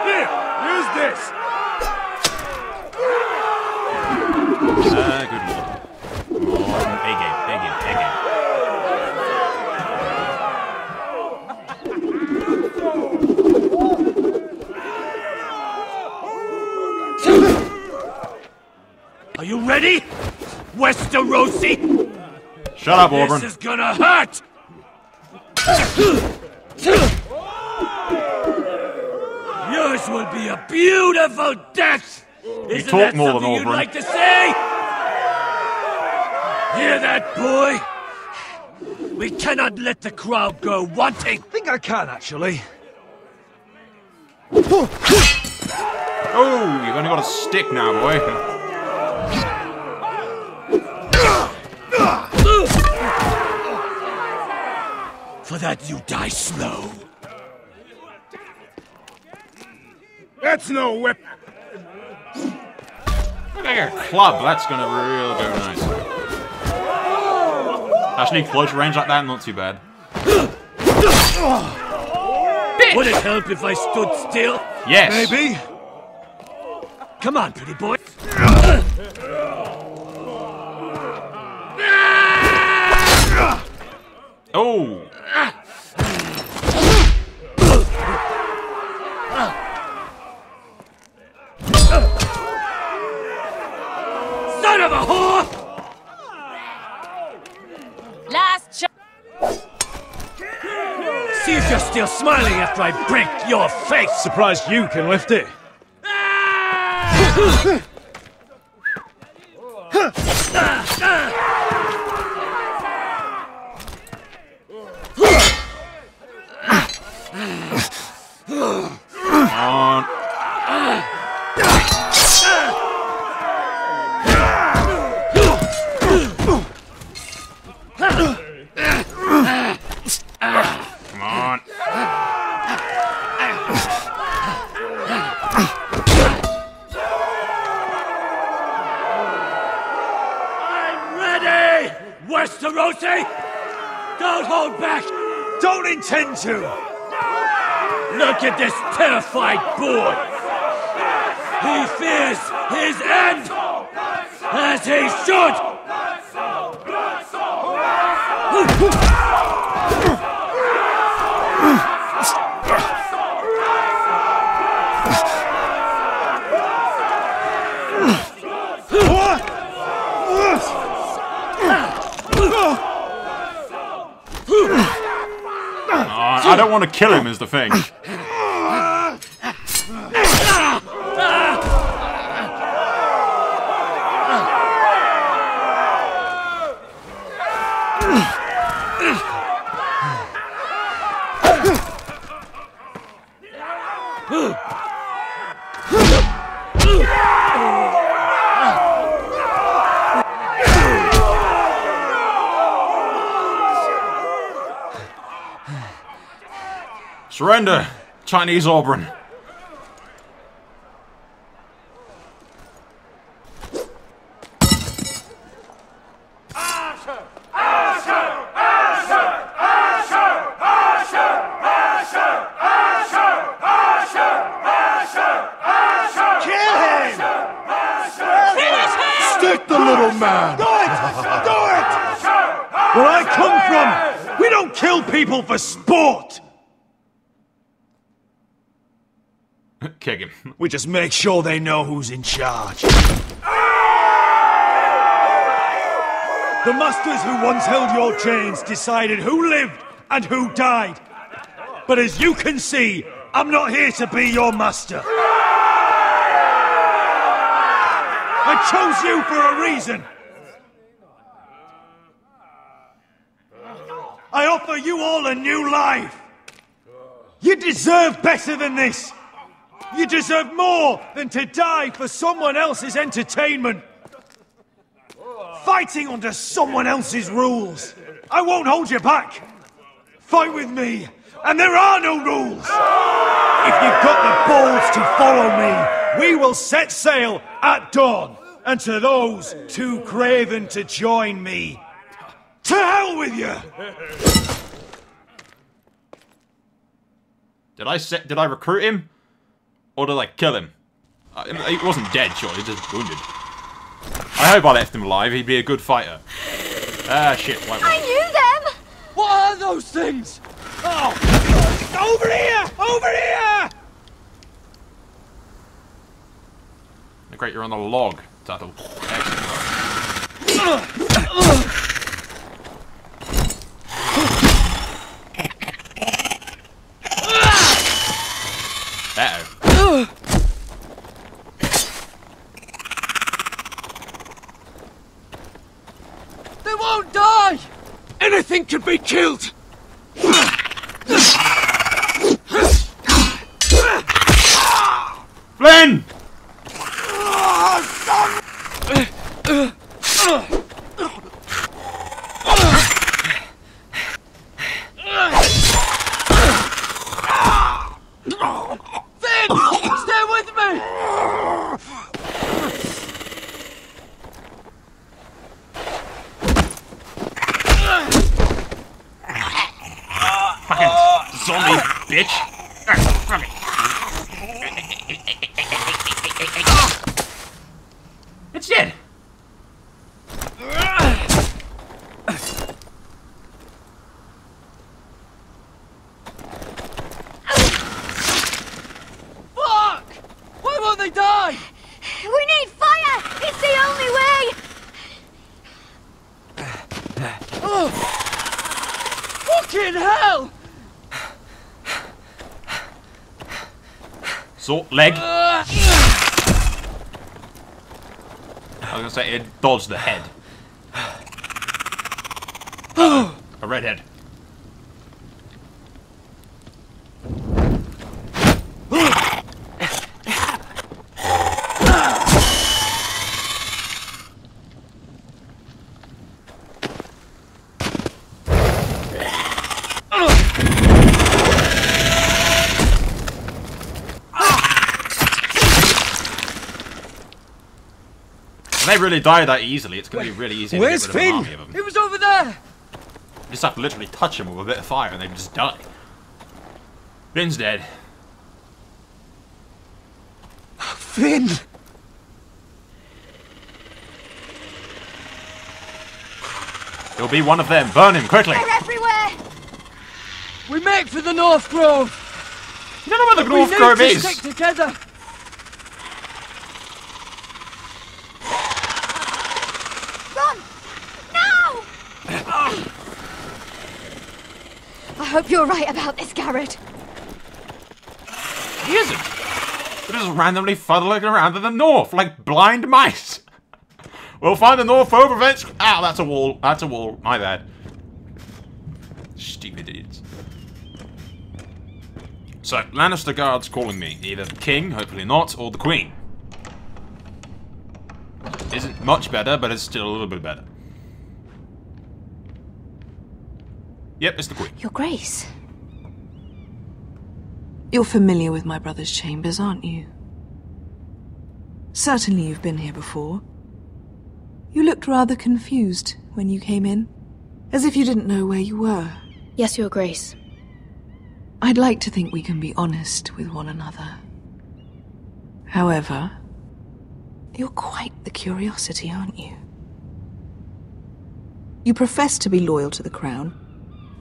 Here, use this. Good lord. Oh, A-game, A-game, A-game. Are you ready, Westerosi? Shut up, Auburn. This is gonna hurt! Yours will be a beautiful death! You talk more than you'd Auburn. like to say? Hear that, boy? We cannot let the crowd go wanting. I think I can, actually. Oh, you've only got a stick now, boy. For that you die slow. That's no whip. Like a club, that's gonna real go nice. Actually, close range like that, not too bad. Would it help if I stood still? Yes. Maybe. Come on, pretty boy. Oh. Son of a whore! Last shot. See if you're still smiling after I break your face! Surprised you can lift it. Come on. Come on. I'm ready! Westerosi! Don't hold back! Don't intend to! Look at this terrified boy! He fears his end! As he should! I don't want to kill him is the thing. Surrender, Chinese Auburn. Stick the little man! Do it! Do it! Where I come from, we don't kill people for sport! Kick him. We just make sure they know who's in charge. The masters who once held your chains decided who lived and who died. But as you can see, I'm not here to be your master. I chose you for a reason. I offer you all a new life! You deserve better than this! You deserve more than to die for someone else's entertainment! Fighting under someone else's rules! I won't hold you back! Fight with me, and there are no rules! If you've got the balls to follow me, we will set sail at dawn! And to those too craven to join me, to hell with you! Did I recruit him? Or did I kill him? He wasn't dead, surely, just wounded. I hope I left him alive, he'd be a good fighter. Ah, shit, white I knew them! What are those things? Oh! Over here! Over here! Great, you're on the log, Tuttle. Excellent. Uh-oh. They won't die! Anything can be killed! Flynn! Stay with me! Fucking zombie bitch! It's dead! Fuck! Why won't they die? We need fire! It's the only way! Oh! Fucking hell! Sort leg. I was gonna say it dodged the head. A redhead. They really die that easily. It's going to be really easy to get rid of an army of them. He was over there! You just have to literally touch them with a bit of fire and they just die. Finn's dead. Finn! He'll be one of them. Burn him, quickly! They're everywhere! We make for the North Grove! You don't know where the North Grove is! We need to stick together! Run! Now! I hope you're right about this, Garrett. He isn't. They're just randomly fuddling around in the north like blind mice. We'll find the North Grove eventually. Ow, that's a wall. That's a wall. My bad. Stupid idiots. So, Lannister guards calling me. Either the king, hopefully not, or the queen. Isn't much better, but it's still a little bit better. Yep, it's the queen. Your Grace. You're familiar with my brother's chambers, aren't you? Certainly you've been here before. You looked rather confused when you came in, as if you didn't know where you were. Yes, Your Grace. I'd like to think we can be honest with one another. However, you're quite the curiosity, aren't you? You profess to be loyal to the crown,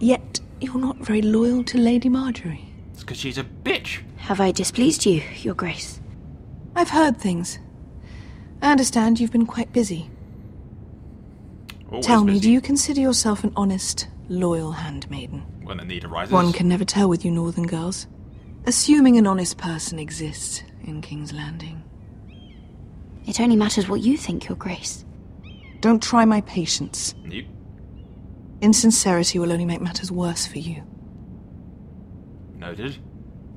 yet you're not very loyal to Lady Marjorie. It's because she's a bitch. Have I displeased you, Your Grace? I've heard things. I understand you've been quite busy. Always Tell me, busy. do you consider yourself an honest, loyal handmaiden? When the need arises. One can never tell with you northern girls. Assuming an honest person exists in King's Landing. It only matters what you think, Your Grace. Don't try my patience. Yep. Insincerity will only make matters worse for you. Noted.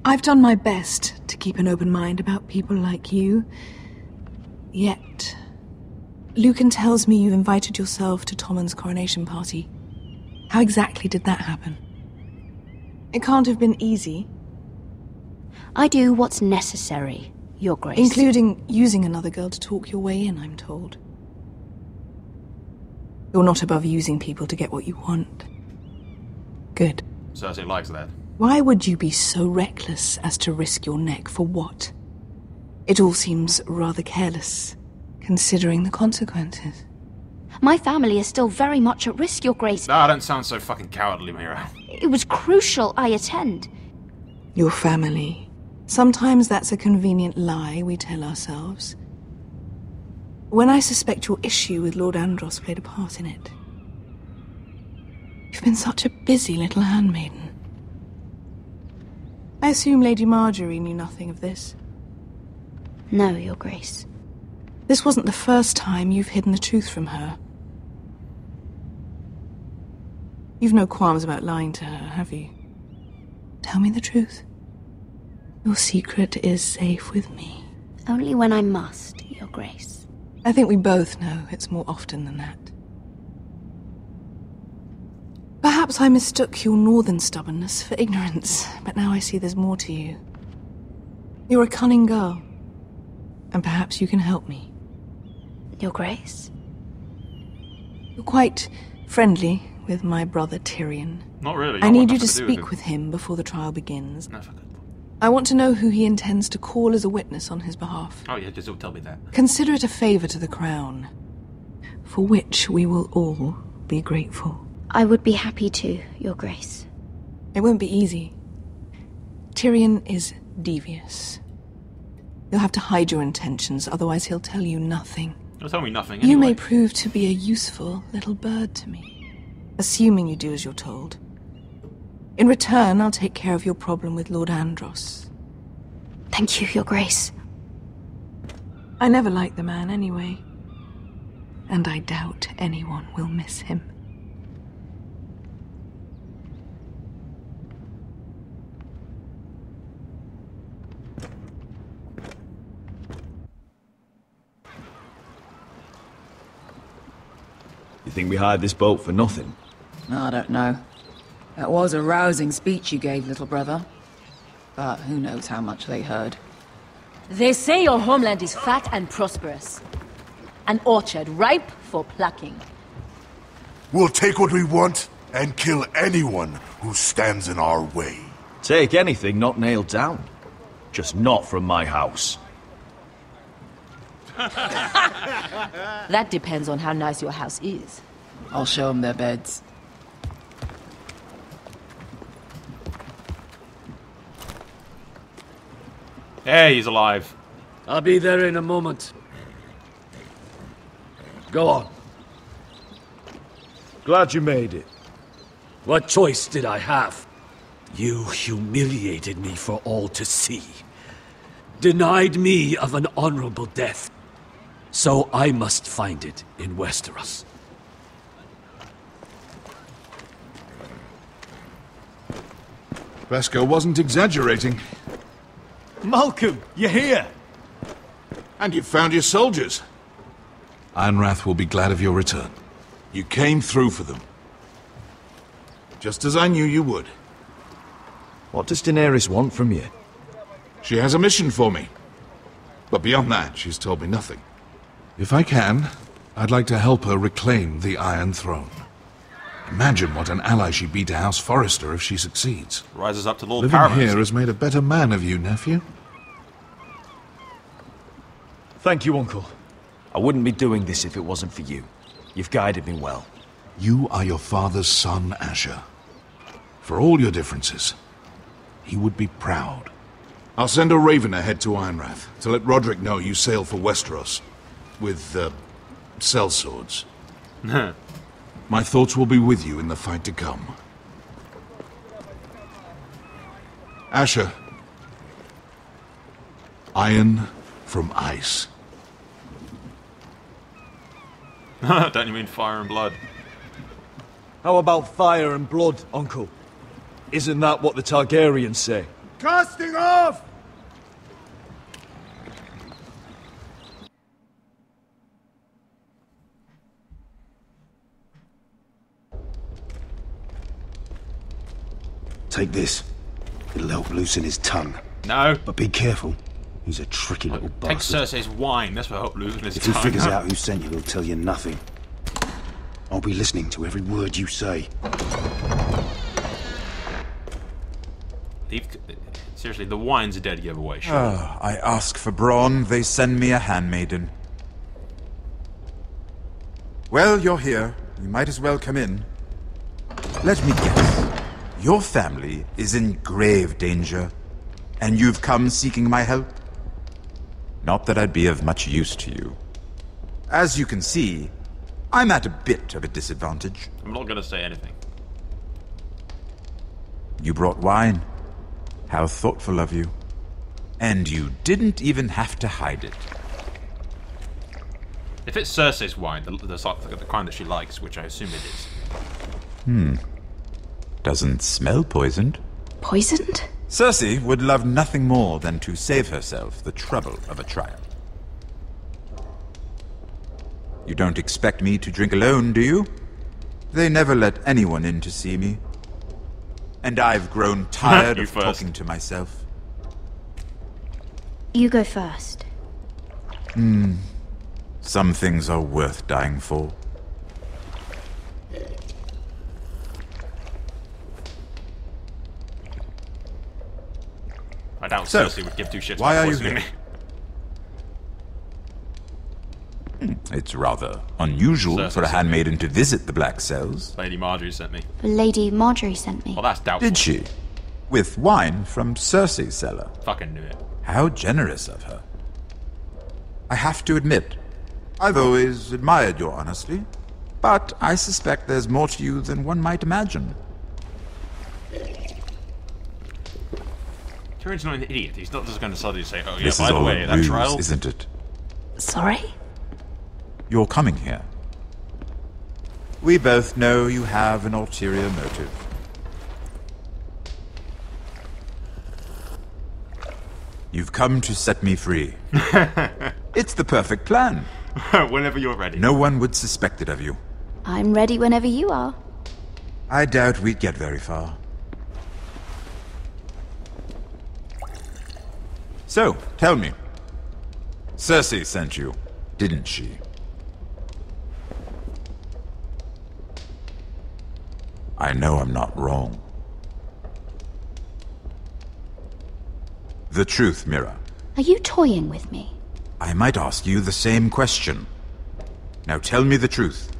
I've done my best to keep an open mind about people like you. Yet, Lucan tells me you've invited yourself to Tommen's coronation party. How exactly did that happen? It can't have been easy. I do what's necessary, Your Grace. Including using another girl to talk your way in, I'm told. You're not above using people to get what you want. Good. Cersei likes that. Why would you be so reckless as to risk your neck for what? It all seems rather careless, considering the consequences. My family is still very much at risk, Your Grace. Ah, don't sound so fucking cowardly, Mira. It was crucial I attend. Your family. Sometimes that's a convenient lie we tell ourselves. When I suspect your issue with Lord Andros played a part in it. You've been such a busy little handmaiden. I assume Lady Marjorie knew nothing of this. No, Your Grace. This wasn't the first time you've hidden the truth from her. You've no qualms about lying to her, have you? Tell me the truth. Your secret is safe with me. Only when I must, Your Grace. I think we both know it's more often than that. Perhaps I mistook your northern stubbornness for ignorance, but now I see there's more to you. You're a cunning girl, and perhaps you can help me. Your Grace? You're quite friendly with my brother Tyrion. Not really. I need you to speak with him before the trial begins. No, fuck it. I want to know who he intends to call as a witness on his behalf. Oh yeah, just tell me that. Consider it a favor to the crown, for which we will all be grateful. I would be happy to, Your Grace. It won't be easy. Tyrion is devious. You'll have to hide your intentions, otherwise he'll tell you nothing. He'll tell me nothing You anyway. may prove to be a useful little bird to me, assuming you do as you're told. In return, I'll take care of your problem with Lord Andros. Thank you, Your Grace. I never liked the man anyway, and I doubt anyone will miss him. You think we hired this boat for nothing? I don't know. That was a rousing speech you gave, little brother. But who knows how much they heard. They say your homeland is fat and prosperous. An orchard ripe for plucking. We'll take what we want and kill anyone who stands in our way. Take anything not nailed down. Just not from my house. That depends on how nice your house is. I'll show them their beds. Hey, he's alive. I'll be there in a moment. Go on. Glad you made it. What choice did I have? You humiliated me for all to see. Denied me of an honorable death. So I must find it in Westeros. Vesco wasn't exaggerating. Malcolm, you're here! And you've found your soldiers. Ironrath will be glad of your return. You came through for them. Just as I knew you would. What does Daenerys want from you? She has a mission for me. But beyond that, she's told me nothing. If I can, I'd like to help her reclaim the Iron Throne. Imagine what an ally she'd be to House Forrester if she succeeds. Rises up to Lord Living Paramount. here has made a better man of you, nephew. Thank you, Uncle. I wouldn't be doing this if it wasn't for you. You've guided me well. You are your father's son, Asher. For all your differences, he would be proud. I'll send a raven ahead to Ironrath to let Roderick know you sail for Westeros with, sellswords. My thoughts will be with you in the fight to come. Asher. Iron from ice. Don't you mean fire and blood? How about fire and blood, Uncle? Isn't that what the Targaryens say? Casting off! Take this. It'll help loosen his tongue. No. But be careful. He's a tricky little Take bastard. Cersei's wine. That's what helped losing his If tongue. he figures out who sent you, he'll tell you nothing. I'll be listening to every word you say. Seriously, the wine's a dead giveaway. Sure. I ask for brawn, they send me a handmaiden. Well, you're here. You might as well come in. Let me guess. Your family is in grave danger, and you've come seeking my help? Not that I'd be of much use to you. As you can see, I'm at a bit of a disadvantage. I'm not gonna say anything. You brought wine. How thoughtful of you. And you didn't even have to hide it. If it's Cersei's wine, the kind that she likes, which I assume it is. Doesn't smell poisoned. Poisoned? Cersei would love nothing more than to save herself the trouble of a trial. You don't expect me to drink alone, do you? They never let anyone in to see me. And I've grown tired of talking to myself. You go first. Some things are worth dying for. I doubt So, Cersei would give two shits why about are you poisoning here? me. It's rather unusual Cersei for a sent handmaiden to visit the Black Cells. Lady Marjorie sent me. Lady Marjorie sent me. Well, that's doubtful. Did she? With wine from Cersei's cellar. Fucking knew it. How generous of her. I have to admit, I've always admired your honesty, but I suspect there's more to you than one might imagine. Tyrion's not an idiot. He's not just going to suddenly say, oh yeah, This by is the all way, a that ruse, trial... isn't it? Sorry? You're coming here. We both know you have an ulterior motive. You've come to set me free. It's the perfect plan. Whenever you're ready. No one would suspect it of you. I'm ready whenever you are. I doubt we'd get very far. So, tell me. Cersei sent you, didn't she? I know I'm not wrong. The truth, Mira. Are you toying with me? I might ask you the same question. Now tell me the truth.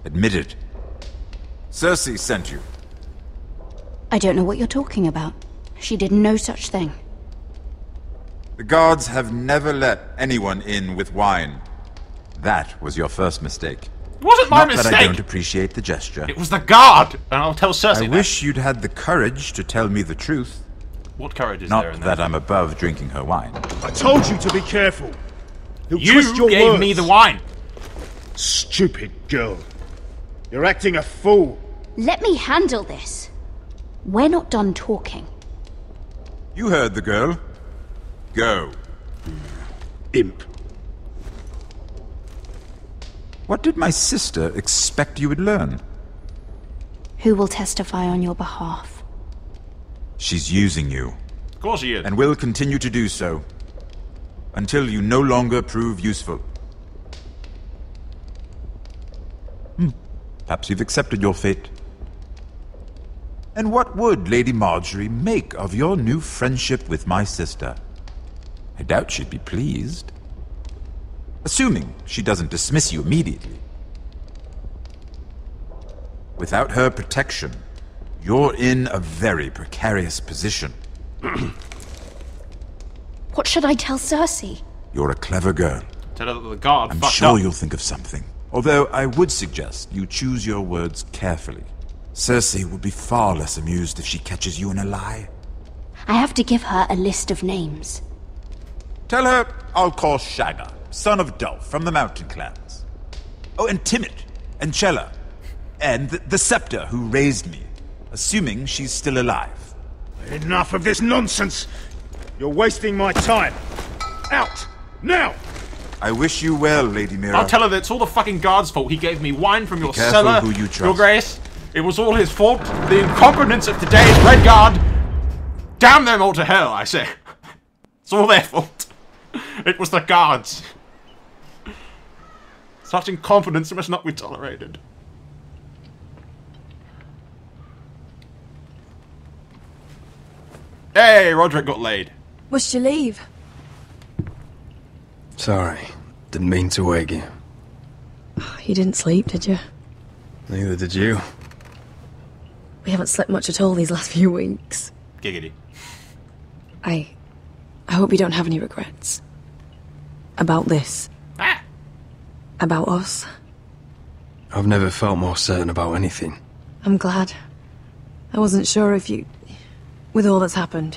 Admit it. Cersei sent you. I don't know what you're talking about. She did no such thing. The guards have never let anyone in with wine. That was your first mistake. It wasn't my Not mistake! that I don't appreciate the gesture. It was the guard! And I'll tell Cersei I wish you'd had the courage to tell me the truth. What courage is there in Not that? that I'm above drinking her wine. I told you to be careful. He'll You twist your gave words. me the wine! Stupid girl. You're acting a fool. Let me handle this. We're not done talking. You heard the girl. Go. Imp. What did my sister expect you would learn? Who will testify on your behalf? She's using you. Of course she is. And will continue to do so. Until you no longer prove useful. Perhaps you've accepted your fate. And what would Lady Marjorie make of your new friendship with my sister? I doubt she'd be pleased. Assuming she doesn't dismiss you immediately. Without her protection, you're in a very precarious position. What should I tell Cersei? You're a clever girl. Tell her that the guard I'm fucked sure up. you'll think of something. Although I would suggest you choose your words carefully. Cersei will be far less amused if she catches you in a lie. I have to give her a list of names. Tell her I'll call Shagga, son of Dolph from the Mountain Clans. Oh, and Timid, and Chella. And the Scepter who raised me, assuming she's still alive. Enough of this nonsense! You're wasting my time! Out! Now! I wish you well, Lady Mira. I'll tell her that it's all the fucking guard's fault. He gave me wine from your careful cellar, who you trust. Your Grace. It was all his fault. The incompetence of today's Red Guard. Damn them all to hell, I say. It's all their fault. It was the guards. Such incompetence must not be tolerated. Hey, Roderick got laid. Must you leave? Sorry, didn't mean to wake you. You didn't sleep, did you? Neither did you. We haven't slept much at all these last few weeks. Giggity. I hope you don't have any regrets. About this. Ah. About us. I've never felt more certain about anything. I'm glad. I wasn't sure if you... with all that's happened.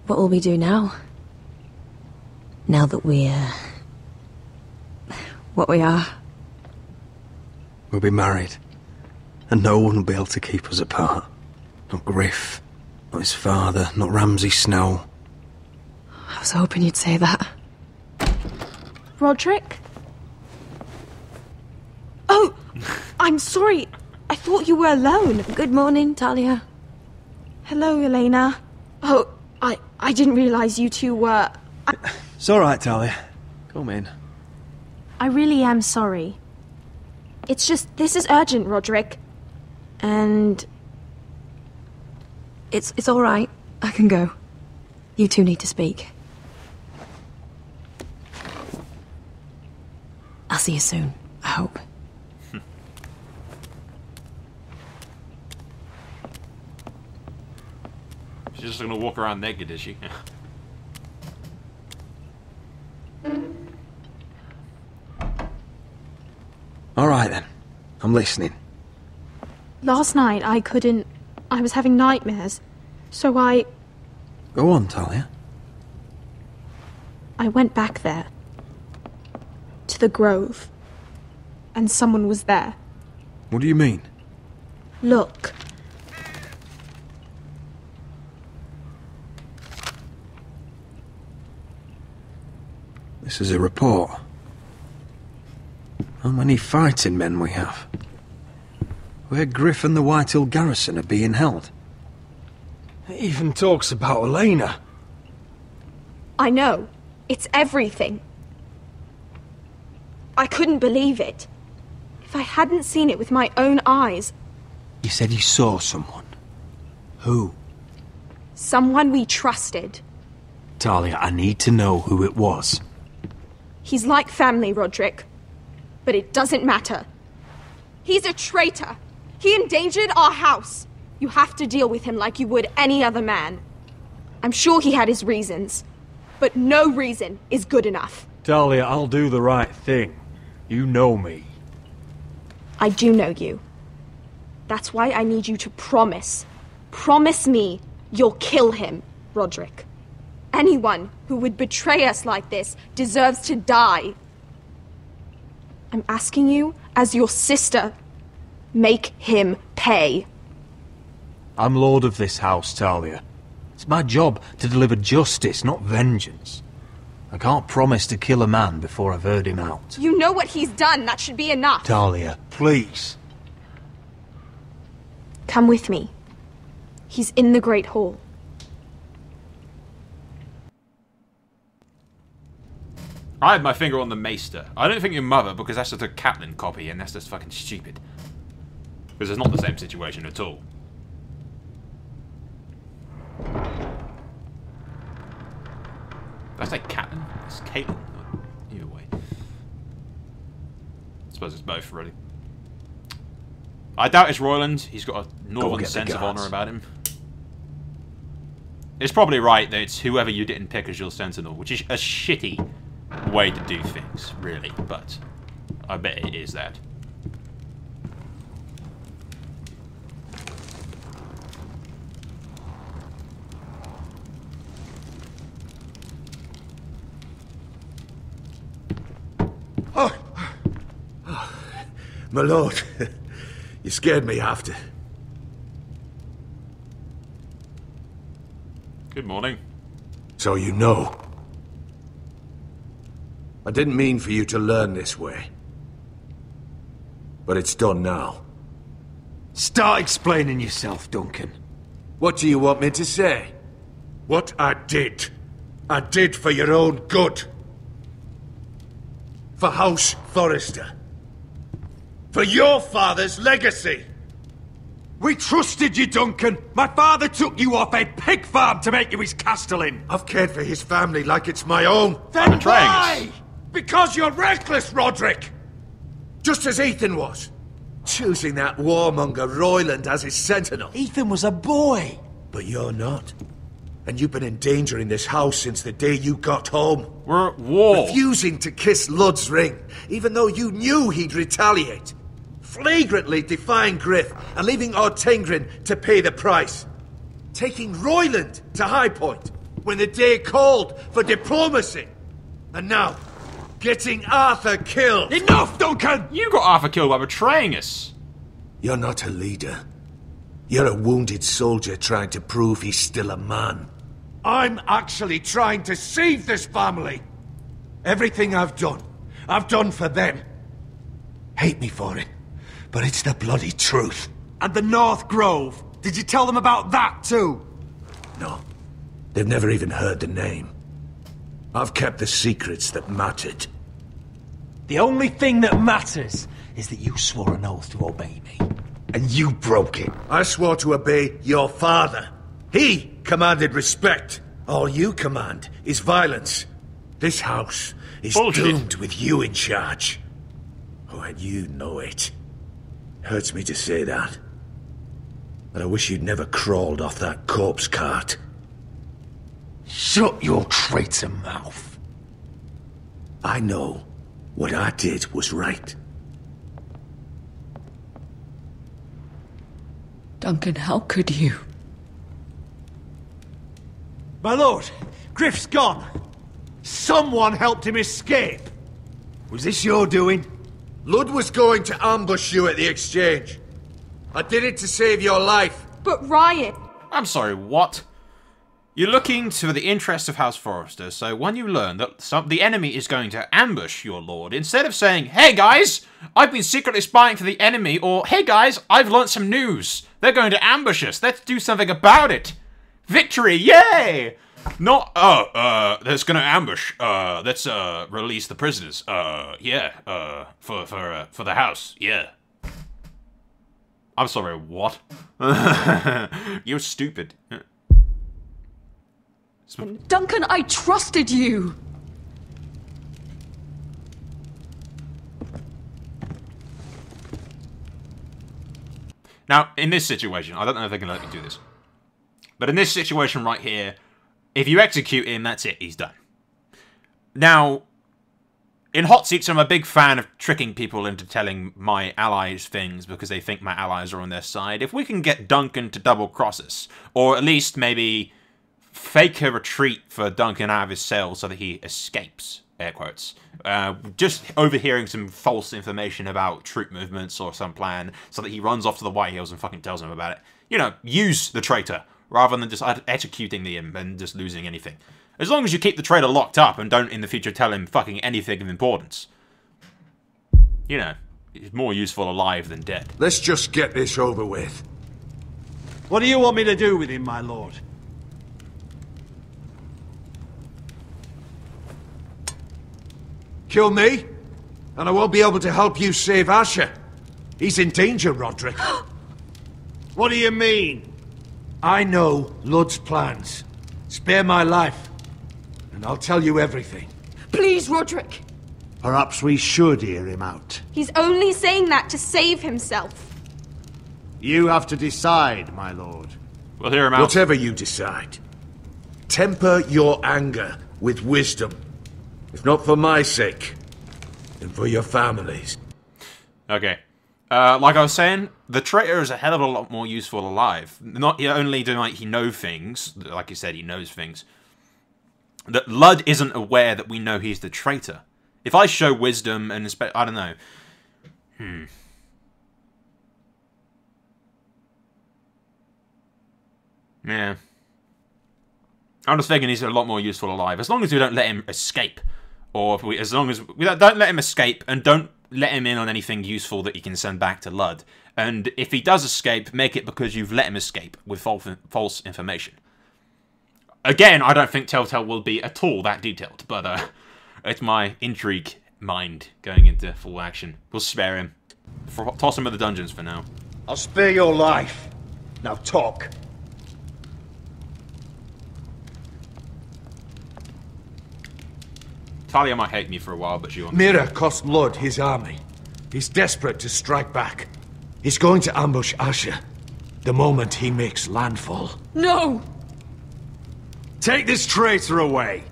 What will we do now? Now that we're... what we are? We'll be married. And no one will be able to keep us apart. Not Griff, not his father, not Ramsay Snow. I was hoping you'd say that. Roderick? Oh! I'm sorry. I thought you were alone. Good morning, Talia. Hello, Elena. Oh, I didn't realize you two were... It's alright, Talia. Come in. I really am sorry. It's just, this is urgent, Roderick. And... It's alright. I can go. You two need to speak. I'll see you soon, I hope. She's just gonna walk around naked, is she? Alright then. I'm listening. Last night I couldn't... I was having nightmares. So I Go on, Talia. went back there. To the grove. And someone was there. What do you mean? Look. This is a report. How many fighting men we have? Where Griff and the Whitehill garrison are being held. It even talks about Elena. I know. It's everything. I couldn't believe it. If I hadn't seen it with my own eyes... You said you saw someone. Who? Someone we trusted. Talia, I need to know who it was. He's like family, Roderick. But it doesn't matter. He's a traitor. He endangered our house. You have to deal with him like you would any other man. I'm sure he had his reasons. But no reason is good enough. Talia, I'll do the right thing. You know me. I do know you. That's why I need you to promise. Promise me you'll kill him, Roderick. Anyone who would betray us like this deserves to die. I'm asking you, as your sister, make him pay. I'm lord of this house, Talia. It's my job to deliver justice, not vengeance. I can't promise to kill a man before I've heard him out. You know what he's done. That should be enough. Talia, please. Come with me. He's in the Great Hall. I had my finger on the maester. I don't think your mother, because that's just a Catelyn copy, and that's just fucking stupid. Because it's not the same situation at all. Did I say Catelyn? It's Caitlin. Either way. I suppose it's both, really. I doubt it's Royland. He's got a northern sense of honour about him. It's probably right that it's whoever you didn't pick as your sentinel, which is a shitty way to do things, really, but I bet it is that. My lord, you scared me after. Good morning. So you know. I didn't mean for you to learn this way. But it's done now. Start explaining yourself, Duncan. What do you want me to say? What I did for your own good. For House Forrester. For your father's legacy. We trusted you, Duncan. My father took you off a pig farm to make you his castellan. I've cared for his family like it's my own. Then why? Because you're reckless, Roderick! Just as Ethan was. Choosing that warmonger Royland as his sentinel. Ethan was a boy. But you're not. And you've been in danger in this house since the day you got home. We're at war. Refusing to kiss Ludd's ring, even though you knew he'd retaliate. Flagrantly defying Griff and leaving Ortengrin to pay the price. Taking Royland to High Point when the day called for diplomacy. And now, getting Arthur killed. Enough, Duncan! You got Arthur killed by betraying us. You're not a leader. You're a wounded soldier trying to prove he's still a man. I'm actually trying to save this family. Everything I've done for them. Hate me for it, but it's the bloody truth. And the North Grove. Did you tell them about that too? No. They've never even heard the name. I've kept the secrets that mattered. The only thing that matters is that you swore an oath to obey me. And you broke it. I swore to obey your father. He commanded respect. All you command is violence. This house is doomed with you in charge. Oh, and you know it. Hurts me to say that. But I wish you'd never crawled off that corpse cart. Shut your traitor mouth. I know what I did was right. Duncan, how could you? My lord, Griff's gone. Someone helped him escape. Was this your doing? Ludd was going to ambush you at the exchange. I did it to save your life. But Ryan... I'm sorry, what? You're looking to the interest of House Forrester, so when you learn that the enemy is going to ambush your lord, instead of saying, "Hey guys, I've been secretly spying for the enemy," or "Hey guys, I've learnt some news. They're going to ambush us. Let's do something about it. Victory, yay!" Not, that's gonna ambush. Let's, release the prisoners. Yeah, for the house, yeah. I'm sorry, what? You're stupid. Duncan, I trusted you! Now, in this situation, I don't know if they're going to let me do this, but in this situation right here, if you execute him, that's it, he's done. Now, in hot seats, I'm a big fan of tricking people into telling my allies things because they think my allies are on their side. If we can get Duncan to double-cross us, or at least maybe fake a retreat for Duncan out of his cell so that he escapes, air quotes. Just overhearing some false information about troop movements or some plan so that he runs off to the White Hills and fucking tells them about it. You know, use the traitor rather than just executing him and just losing anything. As long as you keep the traitor locked up and don't in the future tell him fucking anything of importance. You know, he's more useful alive than dead. Let's just get this over with. What do you want me to do with him, my lord? Kill me, and I won't be able to help you save Asher. He's in danger, Roderick. What do you mean? I know Ludd's plans. Spare my life, and I'll tell you everything. Please, Roderick. Perhaps we should hear him out. He's only saying that to save himself. You have to decide, my lord. We'll hear him out. Whatever you decide. Temper your anger with wisdom. If not for my sake, then for your family's. Okay. Like I was saying, the traitor is a hell of a lot more useful alive. Not only do he know things, like you said, he knows things, that Ludd isn't aware that we know he's the traitor. If I show wisdom and I don't know. Yeah. I'm just thinking he's a lot more useful alive. As long as we don't let him escape. Or if as long as we don't let him escape and don't let him in on anything useful that you can send back to Lud. And if he does escape, make it because you've let him escape with false information. Again, I don't think Telltale will be at all that detailed, but it's my intrigue mind going into full action. We'll spare him. Toss him in the dungeons for now. I'll spare your life. Now talk. Talia might hate me for a while, but she won't. Mira cost Lud his army. He's desperate to strike back. He's going to ambush Asher the moment he makes landfall. No! Take this traitor away.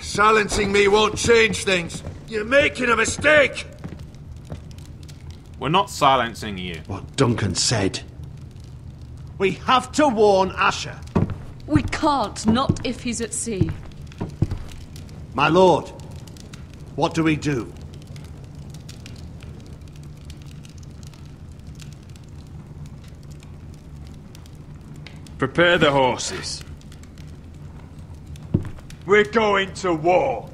Silencing me won't change things. You're making a mistake. We're not silencing you. What Duncan said. We have to warn Asher. We can't, not if he's at sea. My lord, what do we do? Prepare the horses. We're going to war.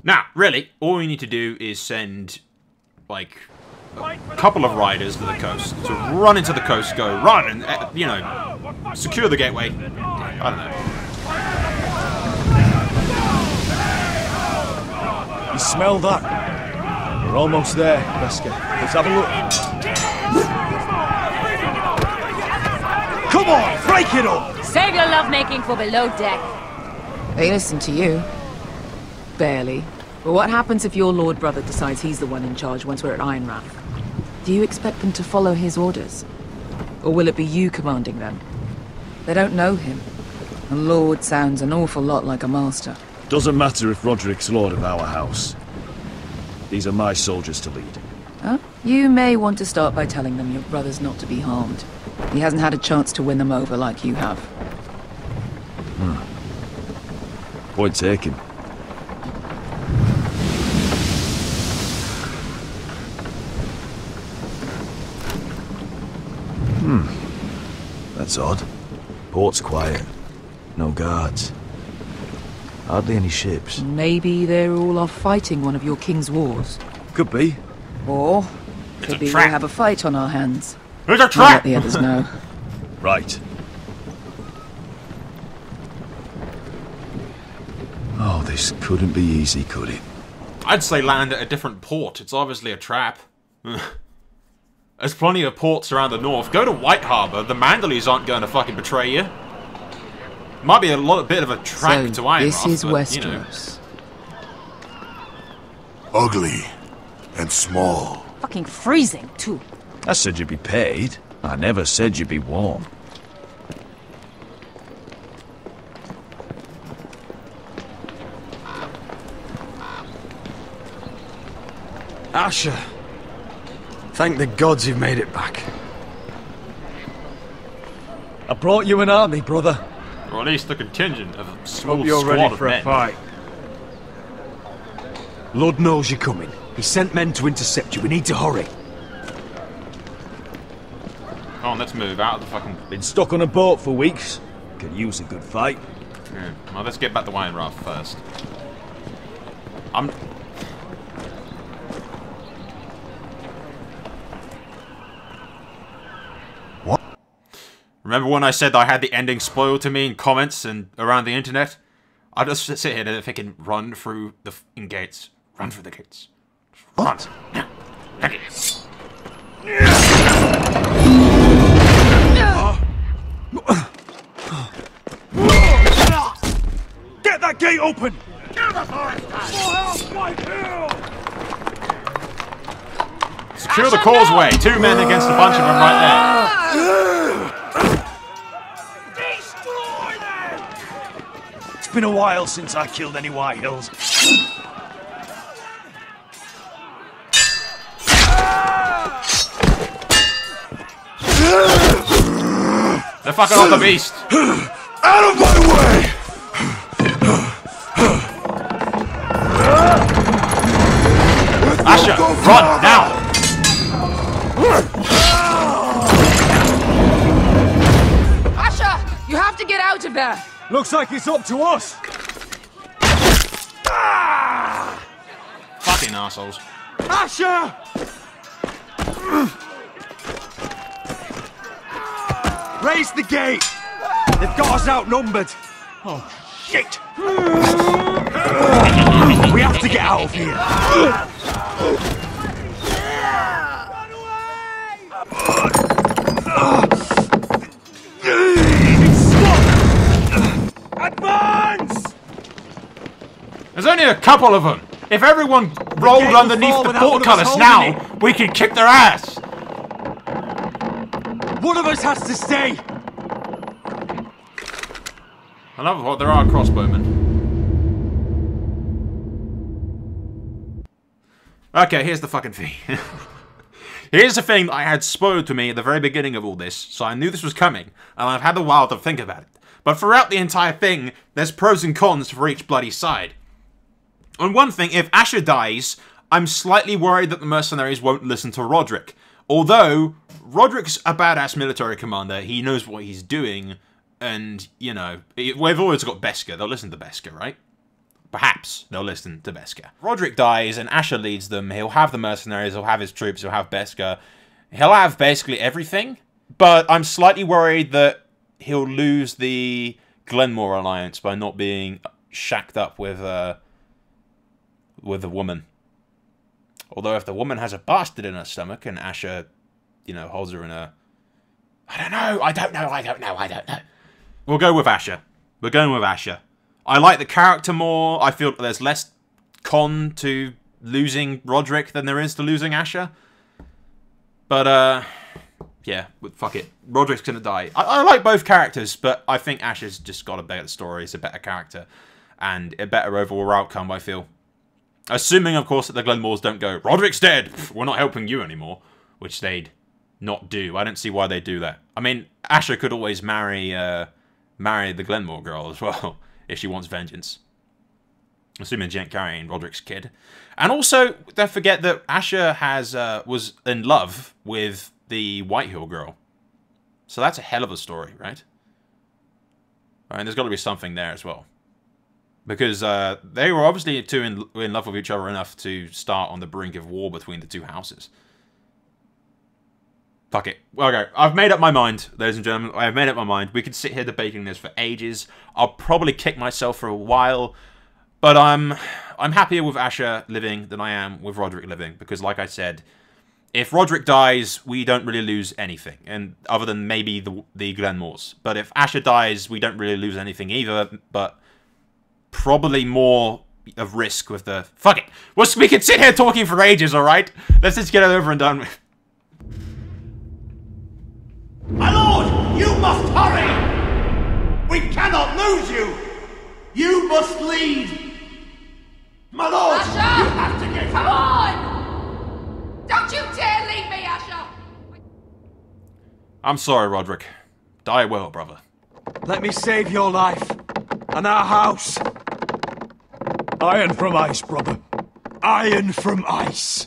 Now, really, all we need to do is send, like, a couple of riders to the coast to run into the coast, go run, and, you know, secure the gateway. I don't know. You smell that? We're almost there, Beskar. Let's have a look. Come on, break it up! Save your lovemaking for below deck. They listen to you. Barely. But what happens if your Lord Brother decides he's the one in charge once we're at Ironrath? Do you expect them to follow his orders? Or will it be you commanding them? They don't know him. A Lord sounds an awful lot like a master. Doesn't matter if Roderick's Lord of our house. These are my soldiers to lead. Huh? You may want to start by telling them your brother's not to be harmed. He hasn't had a chance to win them over like you have. Point taken. That's odd. Port's quiet. No guards. Hardly any ships. Maybe they're all off fighting one of your king's wars. Could be. Or could be we'll have a fight on our hands. There's a trap! I'll let the others know. Right. Oh, this couldn't be easy, could it? I'd say land at a different port. It's obviously a trap. There's plenty of ports around the north. Go to White Harbour. The Mandaleys aren't going to fucking betray you. Might be a bit of a track to Ironrath, this is but, Westeros. You know. Ugly and small. Fucking freezing, too. I said you'd be paid. I never said you'd be warm. Asher. Thank the gods you've made it back. I brought you an army, brother. Or at least a contingent of a small Hope you're squad ready of for men. a fight. Lord knows you're coming. He sent men to intercept you. We need to hurry. Come on, let's move out of the fucking... Been stuck on a boat for weeks. Could use a good fight. Yeah. Well, let's get back to Ironrath first. What? Remember when I said I had the ending spoiled to me in comments and around the internet? I just sit here and thinking, run through the gates. Run through the gates. Run. Now. Okay. Get that gate open! Secure the causeway. 2 men against a bunch of them right there. It's been a while since I killed any White Hills. They're fucking off the beast. Out of my way! Asher, run, now! Asher, you have to get out of there! Looks like it's up to us! Fucking assholes. Asher! Raise the gate! They've got us outnumbered! Oh, shit! We have to get out of here! Advance! There's only a couple of them. If everyone rolled underneath the portcullis now, we could kick their ass. One of us has to stay! I love what there are crossbowmen. Okay, here's the fucking thing. Here's the thing that I had spoiled to me at the very beginning of all this, so I knew this was coming, and I've had a while to think about it. But throughout the entire thing, there's pros and cons for each bloody side. On one thing, if Asher dies, I'm slightly worried that the mercenaries won't listen to Roderick. Although, Roderick's a badass military commander, he knows what he's doing, and, you know, we've always got Beskar, they'll listen to Beskar, right? Perhaps they'll listen to Beskar. Roderick dies and Asher leads them, he'll have the mercenaries, he'll have his troops, he'll have Beskar, he'll have basically everything, but I'm slightly worried that he'll lose the Glenmore alliance by not being shacked up with a woman. Although if the woman has a bastard in her stomach and Asher, you know, holds her in a... I don't know. We'll go with Asher. We're going with Asher. I like the character more. I feel there's less con to losing Roderick than there is to losing Asher. But, yeah, fuck it. Roderick's gonna die. I like both characters, but I think Asher's just got a better story. He's a better character. And a better overall outcome, I feel. Assuming, of course, that the Glenmores don't go, Roderick's dead! We're not helping you anymore. Which they'd not do. I don't see why they do that. I mean, Asher could always marry the Glenmore girl as well, if she wants vengeance. Assuming she ain't carrying Roderick's kid. And also, don't forget that Asher was in love with the Whitehill girl. So that's a hell of a story, right? And there's got to be something there as well. Because they were obviously in love with each other enough to start on the brink of war between the two houses. Fuck it. Okay, I've made up my mind, ladies and gentlemen. I've made up my mind. We could sit here debating this for ages. I'll probably kick myself for a while. But I'm happier with Asher living than I am with Roderick living. Because like I said, if Roderick dies, we don't really lose anything. And other than maybe the Glenmores. But if Asher dies, we don't really lose anything either. But probably more of risk with the... Fuck it. We could sit here talking for ages, alright? Let's just get it over and done with. My lord, you must hurry! We cannot lose you! You must lead! My lord, Asher! you have to get... Come on! Don't you dare leave me, Asher! I'm sorry, Roderick. Die well, brother. Let me save your life. And our house. Iron from ice, brother. Iron from ice.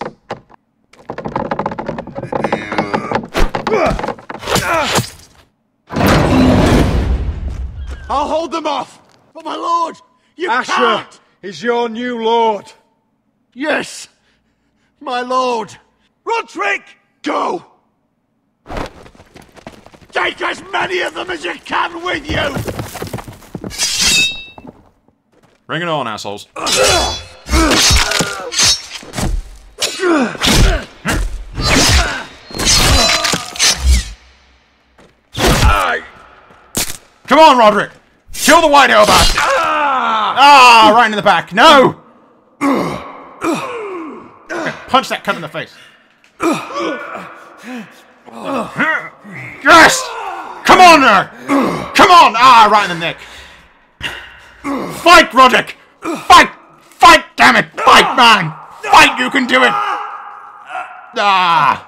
I'll hold them off! But my lord, you Asher can't! is your new lord. Yes, my lord. Roderick, go! Take as many of them as you can with you! Bring it on, assholes. Come on, Roderick! Kill the Whitehill bastard! Ah, right in the back. No! Okay, punch that cunt in the face. Yes! Come on there! Come on! Ah, right in the neck. Fight, Roderick! Fight! Fight, damn it! Fight, man! Fight, you can do it! Ah!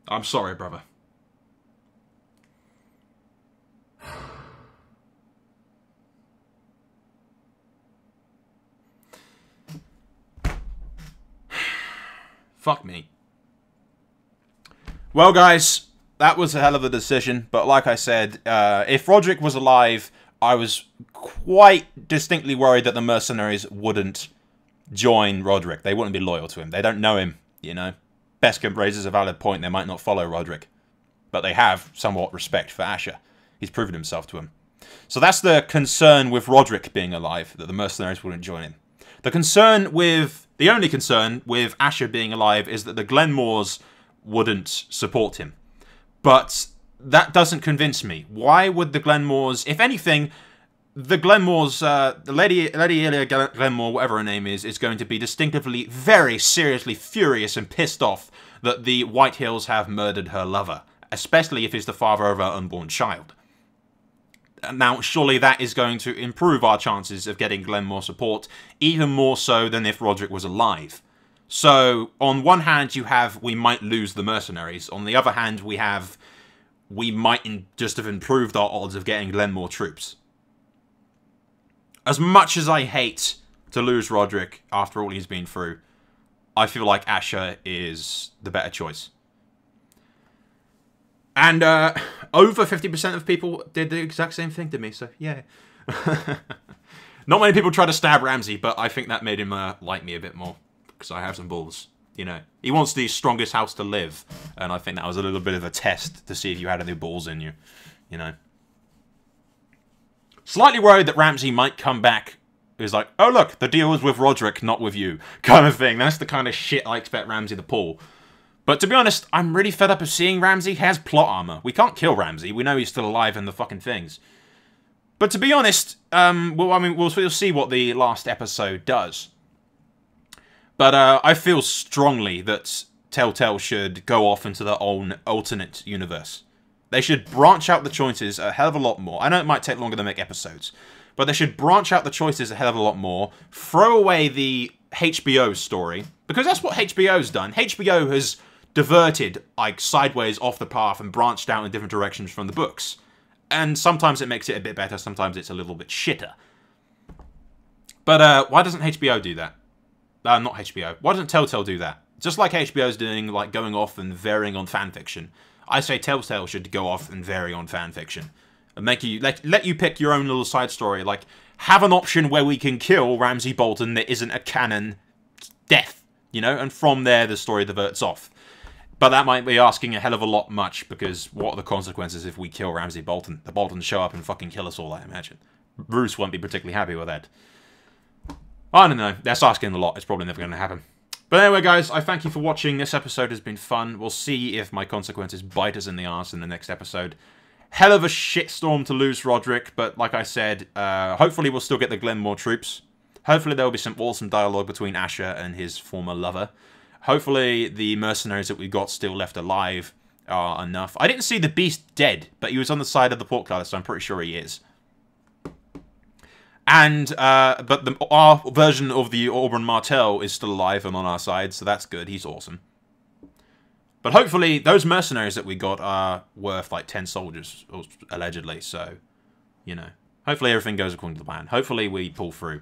I'm sorry, brother. Fuck me. Well, guys, that was a hell of a decision, but like I said, if Roderick was alive, I was quite distinctly worried that the mercenaries wouldn't join Roderick. They wouldn't be loyal to him. They don't know him, you know. Beskam raises a valid point. They might not follow Roderick, but they have somewhat respect for Asher. He's proven himself to him. So that's the concern with Roderick being alive, that the mercenaries wouldn't join him. The only concern with Asher being alive is that the Glenmores wouldn't support him. But that doesn't convince me. Why would the Glenmores, if anything, the Glenmores, Lady Elia Glenmore, whatever her name is going to be distinctively, very seriously furious and pissed off that the White Hills have murdered her lover, especially if he's the father of her unborn child. Now, surely that is going to improve our chances of getting Glenmore support, even more so than if Roderick was alive. So, on one hand, you have, we might lose the mercenaries. On the other hand, we might just have improved our odds of getting Glenmore troops. As much as I hate to lose Roderick after all he's been through, I feel like Asher is the better choice. And over 50% of people did the exact same thing to me, so yeah. Not many people try to stab Ramsay, but I think that made him like me a bit more. Because I have some balls, you know. He wants the strongest house to live, and I think that was a little bit of a test to see if you had any balls in you, you know. Slightly worried that Ramsay might come back. It was like, oh look, the deal was with Roderick, not with you, kind of thing. That's the kind of shit I expect Ramsay to pull. But to be honest, I'm really fed up of seeing Ramsay has plot armor. We can't kill Ramsay. We know he's still alive in the fucking things. But to be honest, we'll see what the last episode does. But I feel strongly that Telltale should go off into their own alternate universe. They should branch out the choices a hell of a lot more. I know it might take longer to make episodes, but they should branch out the choices a hell of a lot more. Throw away the HBO story, because that's what HBO's done. HBO has diverted, like, sideways off the path and branched out in different directions from the books. And sometimes it makes it a bit better, sometimes it's a little bit shitter. But why doesn't HBO do that? Not HBO. Why doesn't Telltale do that? Just like HBO's doing, like, going off and varying on fanfiction. I say Telltale should go off and vary on fanfiction. And make you, let you pick your own little side story. Like, have an option where we can kill Ramsay Bolton that isn't a canon death, you know? And from there, the story diverts off. But that might be asking a hell of a lot much, because what are the consequences if we kill Ramsay Bolton? The Boltons show up and fucking kill us all, I imagine. Bruce won't be particularly happy with that. I don't know. That's asking a lot. It's probably never going to happen. But anyway, guys, I thank you for watching. This episode has been fun. We'll see if my consequences bite us in the arse in the next episode. Hell of a shitstorm to lose Roderick, but like I said, hopefully we'll still get the Glenmore troops. Hopefully there'll be some awesome dialogue between Asher and his former lover. Hopefully the mercenaries that we got still left alive are enough. I didn't see the Beast dead, but he was on the side of the portcullis, so I'm pretty sure he is. And, but our version of the Auburn Martell is still alive and on our side, so that's good. He's awesome. But hopefully, those mercenaries that we got are worth, like, 10 soldiers, allegedly, so, you know. Hopefully everything goes according to the plan. Hopefully we pull through.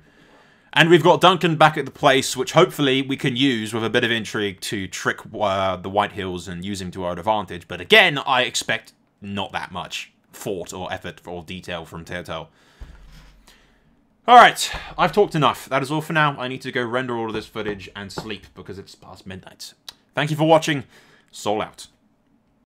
And we've got Duncan back at the place, which hopefully we can use with a bit of intrigue to trick the White Hills and use him to our advantage. But again, I expect not that much thought or effort or detail from Telltale. Alright, I've talked enough. That is all for now. I need to go render all of this footage and sleep because it's past midnight. Thank you for watching. Soul out.